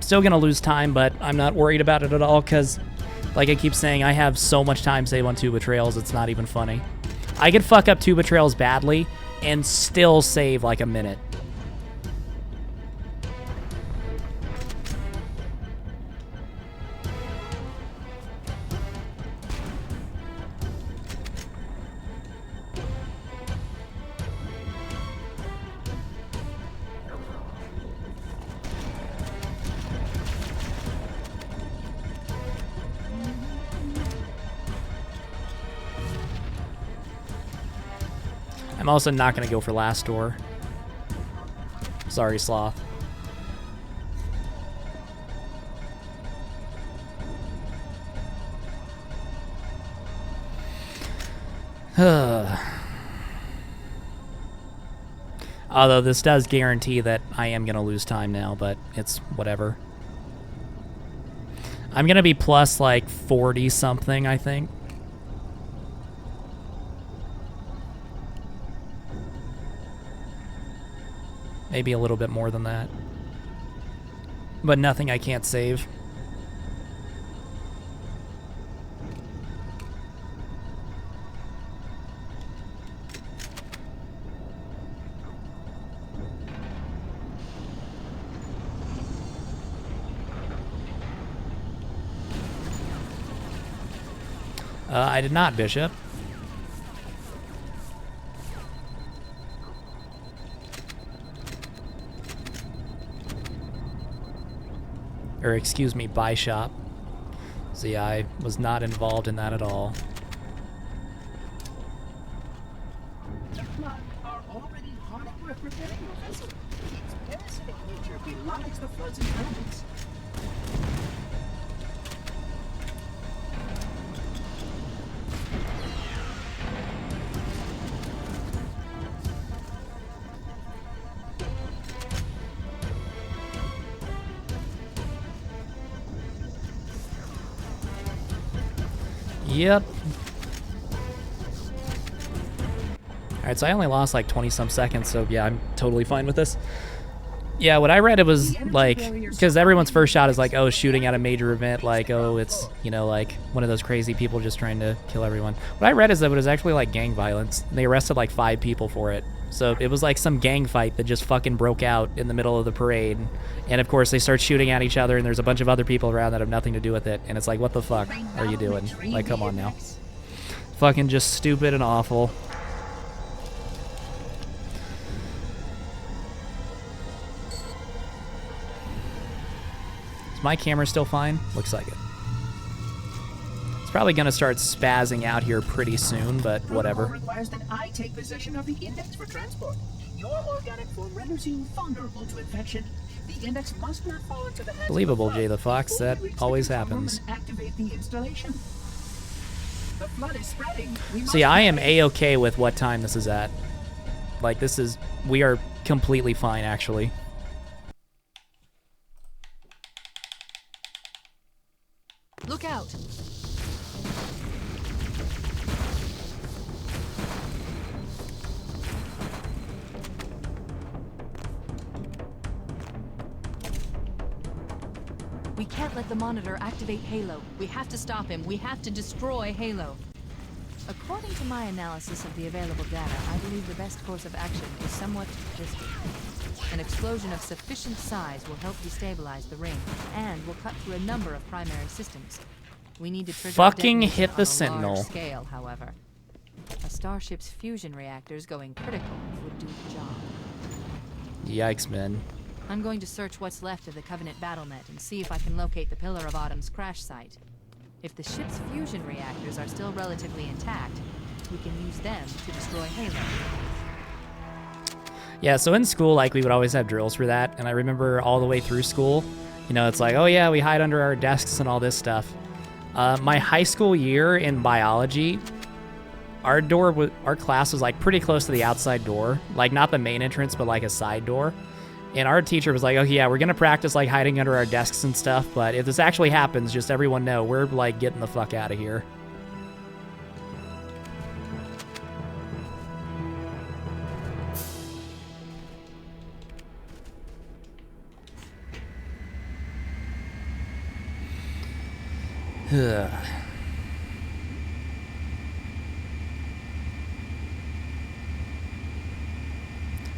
Still gonna lose time, but I'm not worried about it at all, because like I keep saying, I have so much time save on 2 betrayals, it's not even funny. I could fuck up 2 betrayals badly and still save like a minute. I'm also not going to go for last door. Sorry, Sloth. Although this does guarantee that I am going to lose time now, but it's whatever. I'm going to be plus like 40 something, I think. Maybe a little bit more than that. But nothing I can't save. I did not, Bishop. Or excuse me, Bishop. See, I was not involved in that at all. The flood are already hard at work repairing your vessel. Its parasitic nature belies the flood's intelligence. Yep. Alright, so I only lost like 20 some seconds, so yeah, I'm totally fine with this. Yeah, what I read, it was like, because everyone's first shot is like, oh, shooting at a major event, like, oh, it's, you know, like one of those crazy people just trying to kill everyone. What I read is that it was actually like gang violence. They arrested like 5 people for it. So it was like some gang fight that just fucking broke out in the middle of the parade. And of course they start shooting at each other, and there's a bunch of other people around that have nothing to do with it. And it's like, what the fuck are you doing? Like, come on now. Fucking just stupid and awful. Is my camera still fine? Looks like it. It's probably gonna start spazzing out here pretty soon, but whatever. Requires that I take possession of the index for transport. Your organic form renders you vulnerable to infection. The index must not fall into the hands Believable, of the Jay the flood Fox. before That we reach always the control room happens. and activate the installation. The flood is spreading. We See, must I am hurry. A-okay with what time this is at. Like, this is... We are completely fine, actually. Look out! We can't let the monitor activate Halo. We have to stop him. We have to destroy Halo. According to my analysis of the available data, I believe the best course of action is somewhat risky. An explosion of sufficient size will help destabilize the ring, and will cut through a number of primary systems. We need to trigger Fucking detonation hit on the a Sentinel. large scale, however. A starship's fusion reactors going critical would do the job. Yikes, man. I'm going to search what's left of the Covenant BattleNet and see if I can locate the Pillar of Autumn's crash site. If the ship's fusion reactors are still relatively intact, we can use them to destroy Halo. Yeah, so in school, like, we would always have drills for that, and I remember all the way through school, you know, it's like, oh yeah, we hide under our desks and all this stuff. My high school year in biology, our class was like pretty close to the outside door, like not the main entrance, but like a side door. And our teacher was like, oh yeah, we're gonna practice like hiding under our desks and stuff, but if this actually happens, just everyone know, we're like getting the fuck out of here.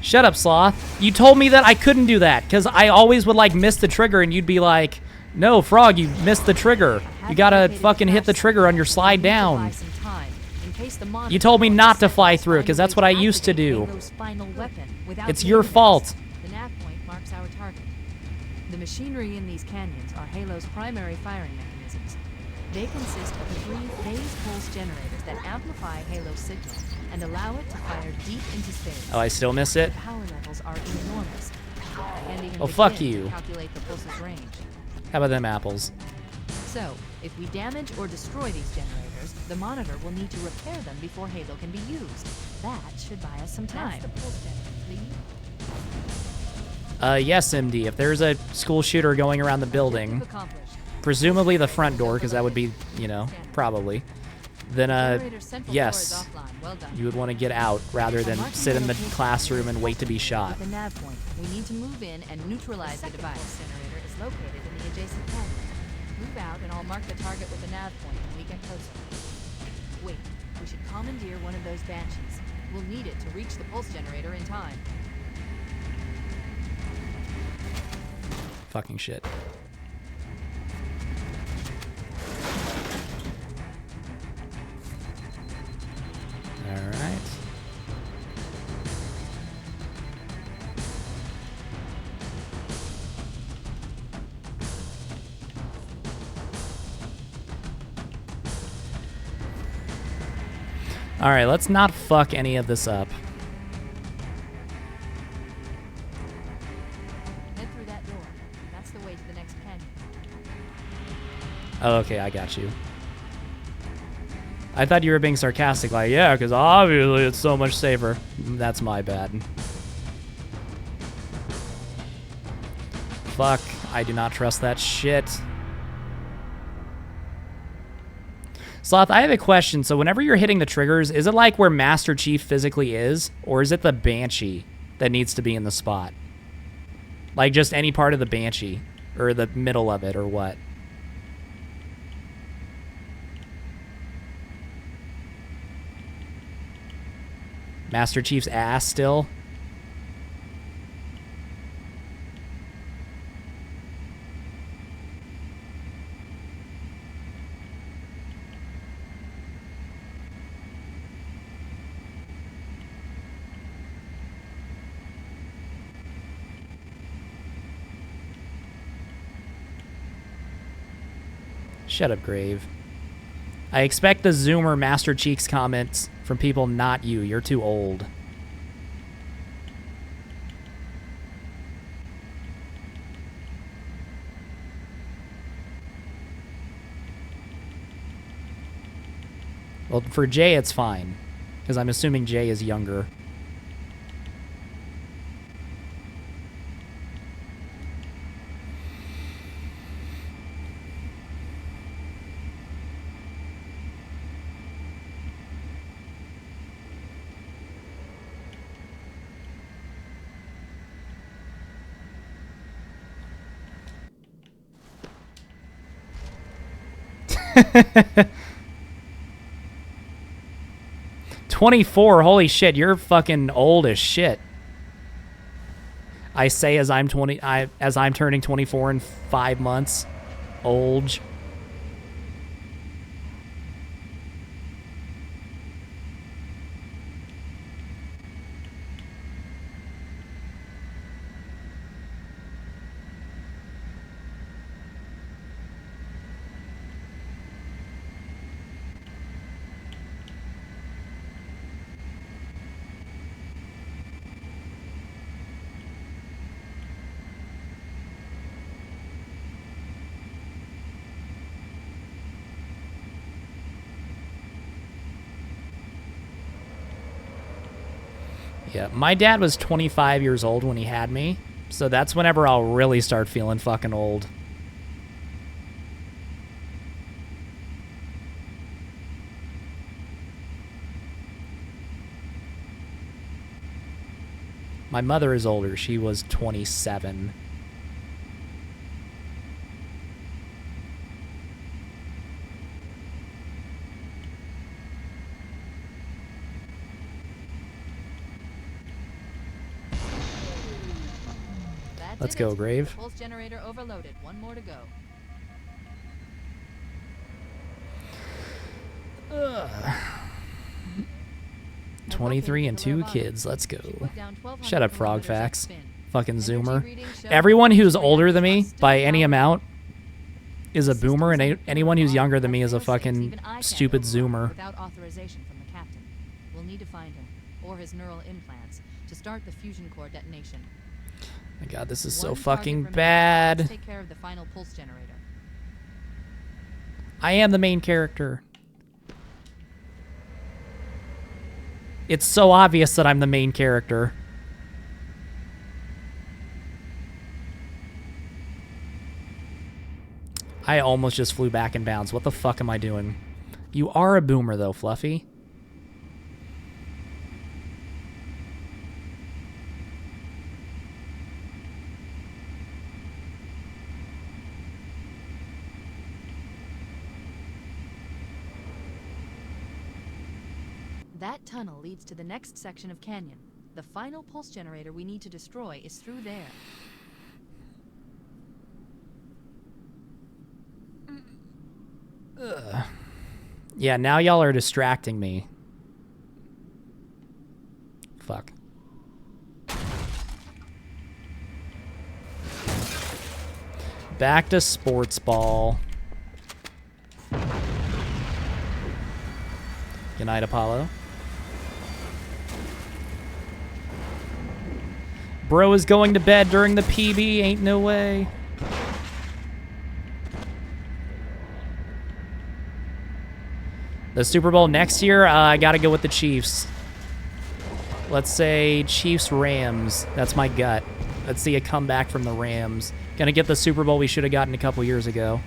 Shut up, Sloth. You told me that I couldn't do that, because I always would, like, miss the trigger, and you'd be like, no, Frog, you missed the trigger. You gotta fucking hit the trigger on your slide down. You told me not to fly through it, because that's what I used to do. It's your fault. The nav point marks our target. The machinery in these canyons are Halo's primary firing mechanisms. They consist of 3 phase pulse generators that amplify Halo's signal and allow it to fire deep into space. Oh, I still miss it? The power levels are enormous. I can't even Oh, fuck begin you. to calculate the pulse's range. How about them apples? So, if we damage or destroy these generators, the monitor will need to repair them before Halo can be used. That should buy us some time. That's the pulse generator, please. Yes, MD. If there's a school shooter going around the building, Objective accomplished. presumably the front door, because that would be, you know, probably, then, Generator's central core is yes, offline. Well done. you would want to get out rather than sit in the classroom and wait to be shot. At the nav point, we need to move in and neutralize the device. Generator is located in the adjacent canyon. Move out and I'll mark the target with the nav point when we get closer. Wait, we should commandeer one of those banshees. We'll need it to reach the pulse generator in time. Fucking shit. Alright. Alright, let's not fuck any of this up. Head through that door. That's the way to the next canyon. Oh, okay, I got you. I thought you were being sarcastic, like, yeah, because obviously it's so much safer. That's my bad. Fuck, I do not trust that shit. Sloth, I have a question. So whenever you're hitting the triggers, is it like where Master Chief physically is? Or is it the Banshee that needs to be in the spot? Like just any part of the Banshee? Or the middle of it, or what? Master Chief's ass still? Shut up, Grave. I expect the Zoomer Master Cheeks comments from people not you. You're too old. Well, for Jay, it's fine. Because I'm assuming Jay is younger. "24, holy shit, you're fucking old as shit." I say as I'm turning 24 in 5 months. Old. Yeah, my dad was 25 years old when he had me, so that's whenever I'll really start feeling fucking old. My mother is older. She was 27. Let's go, Grave. Pulse generator overloaded. One more to go. Ugh. 23 and 2 kids. Let's go. Shut up, Frog Facts. Fucking Zoomer. Everyone who's older than me by any amount is a boomer, and anyone who's younger than me is a fucking stupid Zoomer. Without authorization from the captain. We'll need to find him, or his neural implants, to start the fusion core detonation. My God, this is so One target fucking remaining. bad. Let's take care of the final pulse generator. I am the main character. It's so obvious that I'm the main character. I almost just flew back in bounds. What the fuck am I doing? You are a boomer, though, Fluffy. That tunnel leads to the next section of canyon. The final pulse generator we need to destroy is through there. Ugh. Yeah, now y'all are distracting me. Fuck. Back to sports ball. Good night, Apollo. Bro is going to bed during the PB. Ain't no way. The Super Bowl next year, I gotta go with the Chiefs. Let's say Chiefs-Rams. That's my gut. Let's see a comeback from the Rams. Gonna get the Super Bowl we should have gotten a couple years ago.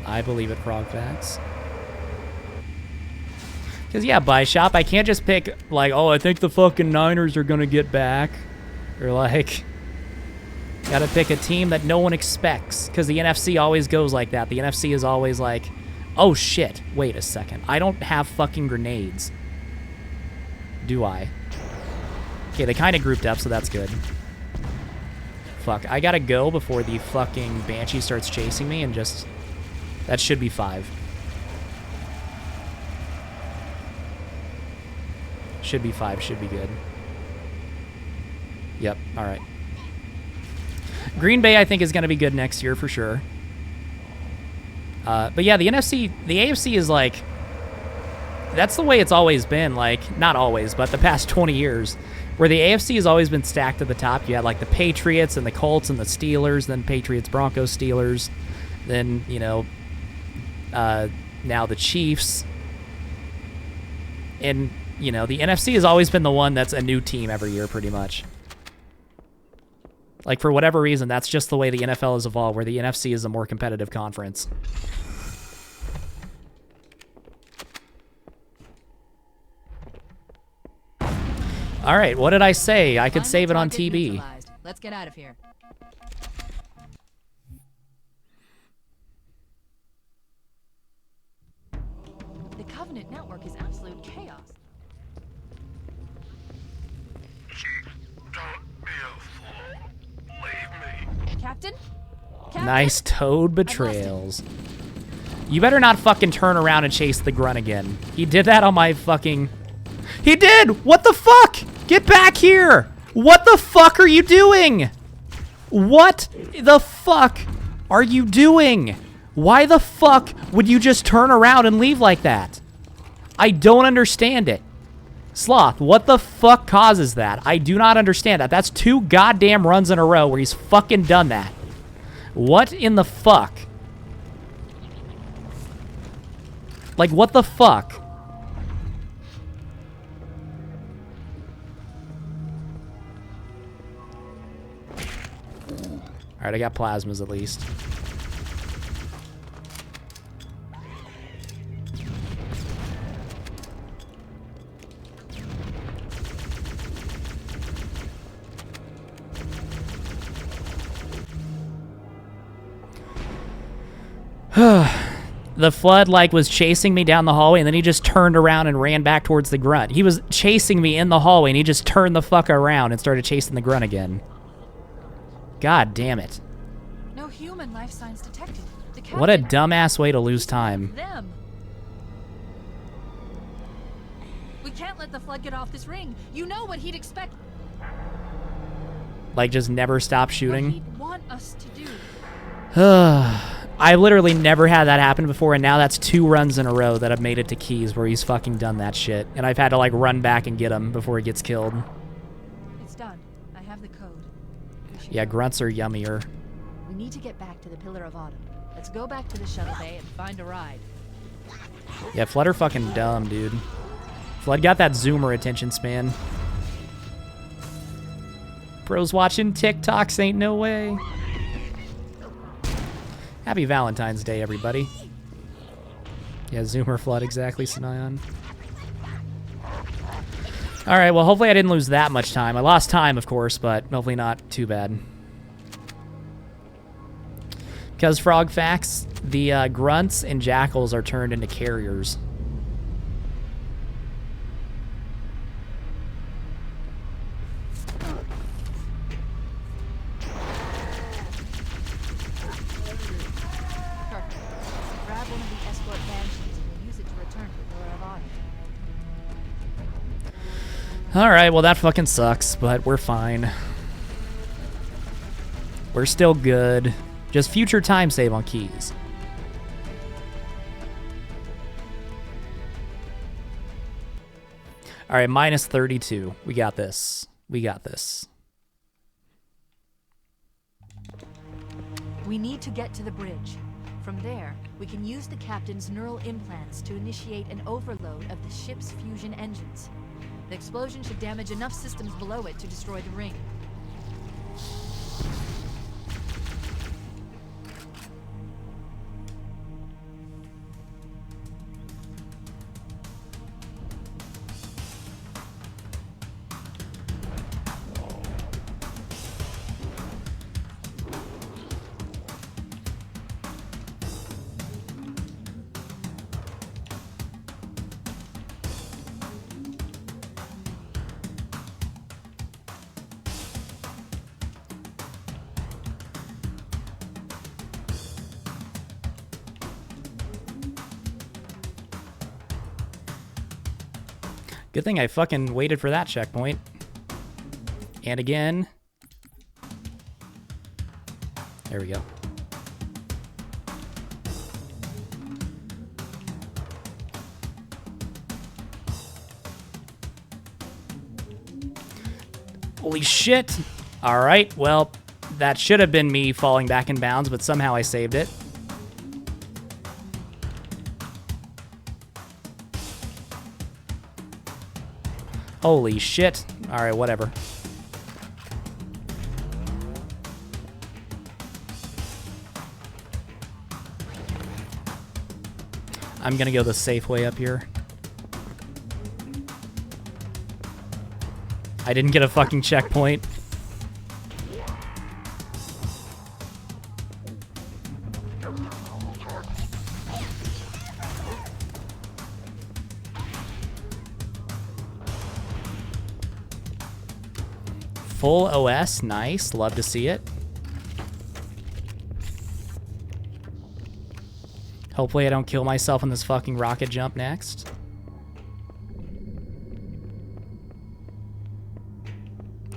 I believe it, Frogfax. Because, yeah, buy shop, I can't just pick, like, oh, I think the fucking Niners are going to get back. Or, like, gotta pick a team that no one expects. Because the NFC always goes like that. The NFC is always like, oh, shit, wait a second. I don't have fucking grenades. Do I? Okay, they kind of grouped up, so that's good. Fuck, I gotta go before the fucking Banshee starts chasing me and just... That should be 5. Should be 5. Should be good. Yep. All right. Green Bay, I think, is going to be good next year for sure. But yeah, the NFC, the AFC is like... That's the way it's always been. Like, not always, but the past 20 years. Where the AFC has always been stacked at the top. You had, like, the Patriots and the Colts and the Steelers. Then Patriots, Broncos, Steelers. Then, you know... now the Chiefs. And, you know, the NFC has always been the one that's a new team every year, pretty much. Like, for whatever reason, that's just the way the NFL has evolved, where the NFC is a more competitive conference. All right, what did I say? I could save it on TB. Let's get out of here. The Covenant network is absolute chaos. Don't be a fool. Leave me. Captain? Captain? Nice toad betrayals. You better not fucking turn around and chase the grunt again. He did that on my fucking... He did! What the fuck? Get back here! What the fuck are you doing? What the fuck are you doing? Why the fuck would you just turn around and leave like that? I don't understand it. Sloth, what the fuck causes that? I do not understand that. That's 2 goddamn runs in a row where he's fucking done that. What in the fuck? Like, what the fuck? Alright, I got plasmas at least. The Flood, like, was chasing me down the hallway, and then he just turned around and ran back towards the grunt. He was chasing me in the hallway, and he just turned the fuck around and started chasing the grunt again. God damn it. No human life signs detected. The What a dumbass way to lose time. Them. We can't let the Flood get off this ring. You know what he'd expect. Like, just never stop What shooting. he'd want us to do. I literally never had that happen before, and now that's 2 runs in a row that I've made it to Keys where he's fucking done that shit. And I've had to, like, run back and get him before he gets killed. It's done. I have the code. Yeah, grunts are yummier. We need to get back to the Pillar of Autumn. Let's go back to the shuttle bay and find a ride. Yeah, Flood are fucking dumb, dude. Flood got that zoomer attention span. Bro's watching TikToks, ain't no way. Happy Valentine's Day, everybody. Yeah, zoomer Flood, exactly, Sinayon. Alright, well, hopefully I didn't lose that much time. I lost time, of course, but hopefully not too bad. Because Frog Facts, the grunts and jackals are turned into carriers. Perfect. Grab one of the escort banshees and we'll use it to return to the Pillar of Autumn. Alright, well that fucking sucks, but we're fine. We're still good. Just future time save on Keys. Alright, minus 32. We got this. We got this. We need to get to the bridge. From there, we can use the captain's neural implants to initiate an overload of the ship's fusion engines. The explosion should damage enough systems below it to destroy the ring. Good thing I fucking waited for that checkpoint. And again. There we go. Holy shit. Alright, well, that should have been me falling back in bounds, but somehow I saved it. Holy shit. Alright, whatever. I'm gonna go the safe way up here. I didn't get a fucking checkpoint. Full OS, nice. Love to see it. Hopefully I don't kill myself on this fucking rocket jump next.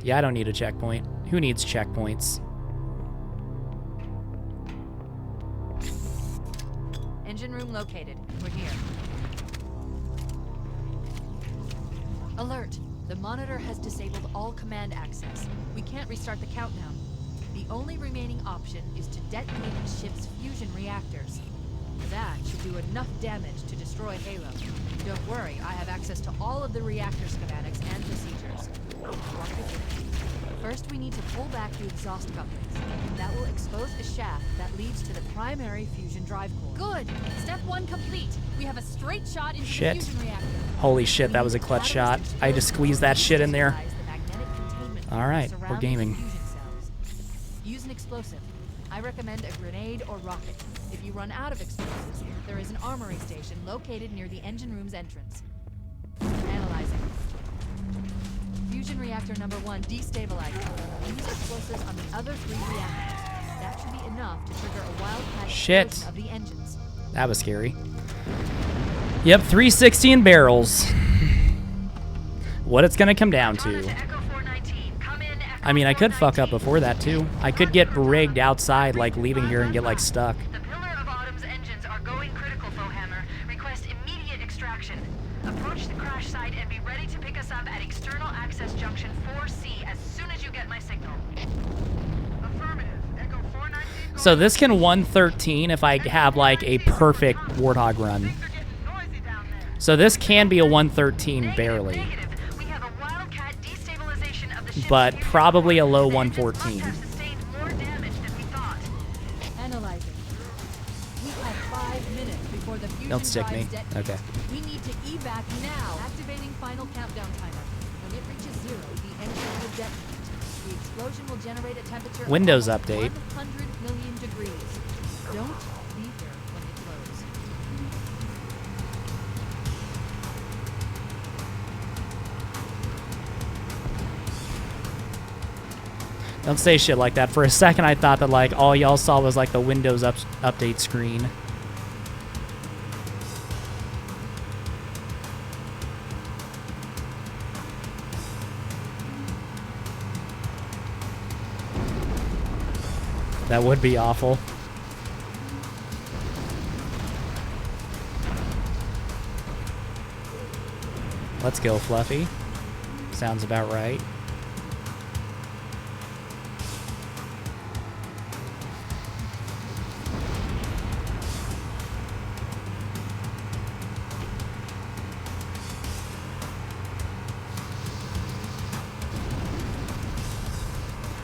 Yeah, I don't need a checkpoint. Who needs checkpoints? Engine room located. We're here. Alert! The monitor has disabled all command access. We can't restart the countdown. The only remaining option is to detonate the ship's fusion reactors. That should do enough damage to destroy Halo. Don't worry, I have access to all of the reactor schematics and procedures. First, we need to pull back the exhaust couplings. That will expose a shaft that leads to the primary fusion drive core. Good! Step 1 complete. We have a straight shot into the fusion reactor. Holy shit, that was a clutch shot. I had to squeeze that shit in there. Alright, we're gaming. Use an explosive. I recommend a grenade or rocket. If you run out of explosives, there is an armory station located near the engine room's entrance. Analyzing. Fusion reactor number 1 destabilized. Use explosives on the other 3 reactors. That should be enough to trigger a wildcat Shit. explosion of the engines. That was scary. Yep, 316 barrels. What it's gonna come down Cortana to. to Echo 419. Come in, Echo I mean, I could fuck up 419. before that too. I could get rigged outside, like leaving here and get like stuck. The Pillar of Autumn's engines are going critical, Fohammer. Request immediate extraction. Approach the crash site and be ready to pick us up at External Access Junction 4C as soon as you get my signal. Affirmative. Echo 419. So this can 113 if I have like a perfect Warthog run. Things are getting noisy down there. So this can be a 113 barely, Negative. We have a wildcat destabilization of the ship's but steering probably a low The engines must 114. have sustained more damage than we thought. Analyzing. We have 5 minutes before the fusion Don't stick me. drives detonate. Okay. We need to evac now. Activating final countdown timer. When it reaches 0, the engine will detonate. The explosion will generate a temperature Windows of update. 100 million degrees. Don't be there when it blows. Don't say shit like that. For a second, I thought that like all y'all saw was like the Windows update screen. That would be awful. Let's go, Fluffy. Sounds about right.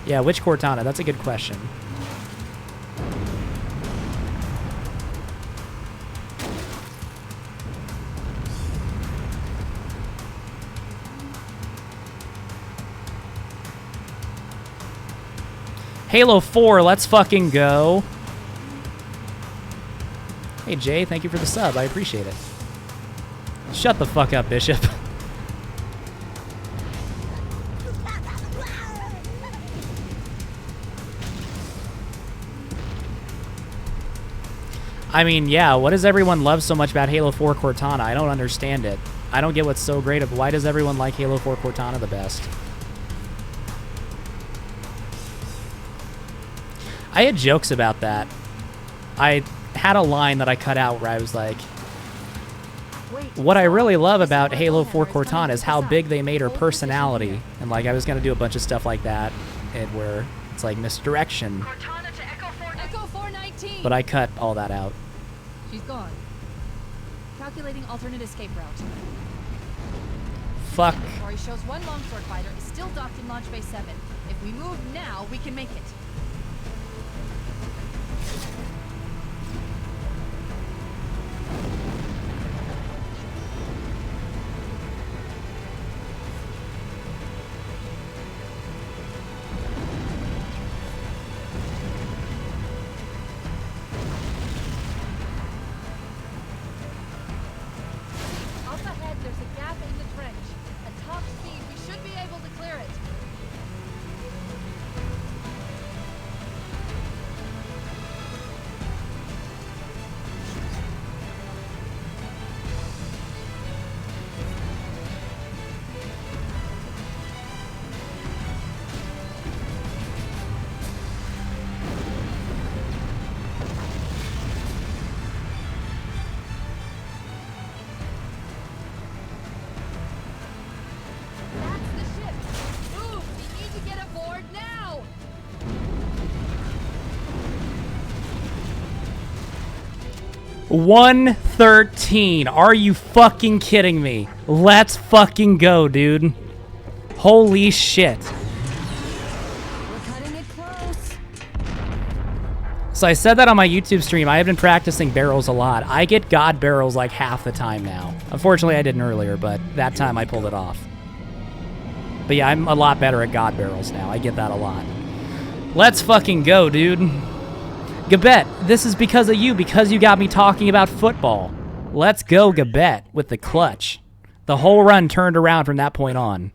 Yeah, which Cortana? That's a good question. Halo 4, let's fucking go. Hey Jay, thank you for the sub. I appreciate it. Shut the fuck up, Bishop. I mean, yeah, what does everyone love so much about Halo 4 Cortana? I don't understand it. I don't get what's so great of why does everyone like Halo 4 Cortana the best? I had jokes about that. I had a line that I cut out where I was like, what I really love about Halo 4 Cortana is how big they made her personality. And like I was gonna do a bunch of stuff like that, and where it's like misdirection. Cortana to Echo 419. Echo 419! But I cut all that out. She's gone. Calculating alternate escape route. Fuck. Inventory shows one longsword fighter is still docked in Launch Bay 7. If we move now, we can make it. Up ahead, there's a gap in the trench. At top speed, we should be able to clear it. That's the ship. Move! We need to get aboard now! 113. Are you fucking kidding me? Let's fucking go, dude. Holy shit. We're cutting it close. So I said that on my YouTube stream. I have been practicing barrels a lot. I get God barrels like half the time now. Unfortunately, I didn't earlier, but that time I pulled it off. But yeah, I'm a lot better at God barrels now. I get that a lot. Let's fucking go, dude. Gabet, this is because of you, because you got me talking about football. Let's go, Gabet, with the clutch. The whole run turned around from that point on.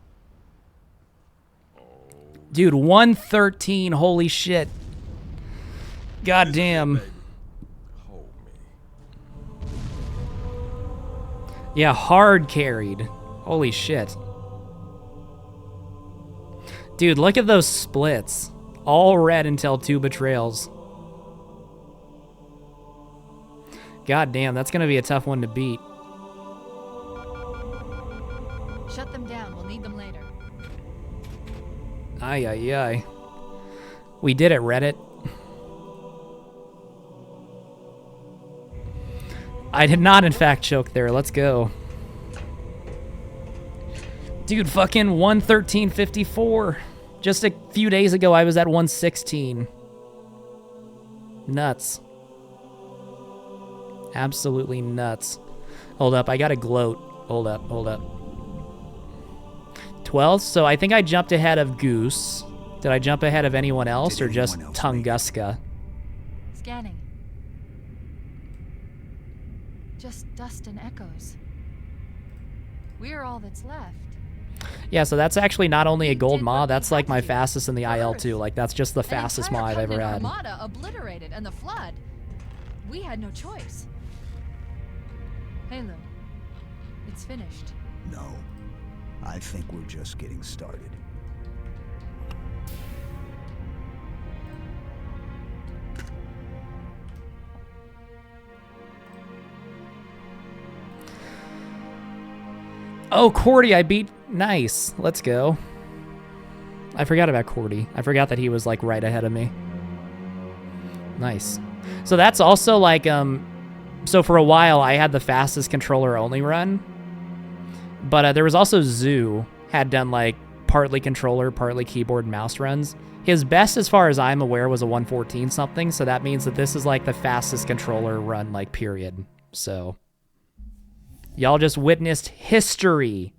Dude, 113, holy shit. God damn. Yeah, hard carried. Holy shit. Dude, look at those splits. All red until 2 betrayals. God damn, that's gonna be a tough one to beat. Shut them down. We'll need them later. Ay, ay, ay. We did it, Reddit. I did not, in fact, choke there. Let's go. Dude, fucking 113.54. Just a few days ago, I was at 116. Nuts. Absolutely nuts. Hold up, I gotta gloat. Hold up, hold up. 12th, so I think I jumped ahead of Goose. Did I jump ahead of anyone else, or just Tunguska? Scanning. Just dust and echoes. We're all that's left. Yeah, so that's actually not only a gold maw, that's like my fastest in the IL too. Like, that's just the fastest maw I've ever had. Armada obliterated, and the flood. We had no choice. Halo, it's finished. No. I think we're just getting started. Oh, Cordy, I beat. Nice. Let's go. I forgot about Cordy. I forgot that he was like right ahead of me. Nice. So that's also like, so for a while I had the fastest controller only run. But there was also Zoo had done like partly controller, partly keyboard and mouse runs. His best, as far as I'm aware, was a 114 something. So that means that this is like the fastest controller run, like, period. So y'all just witnessed history.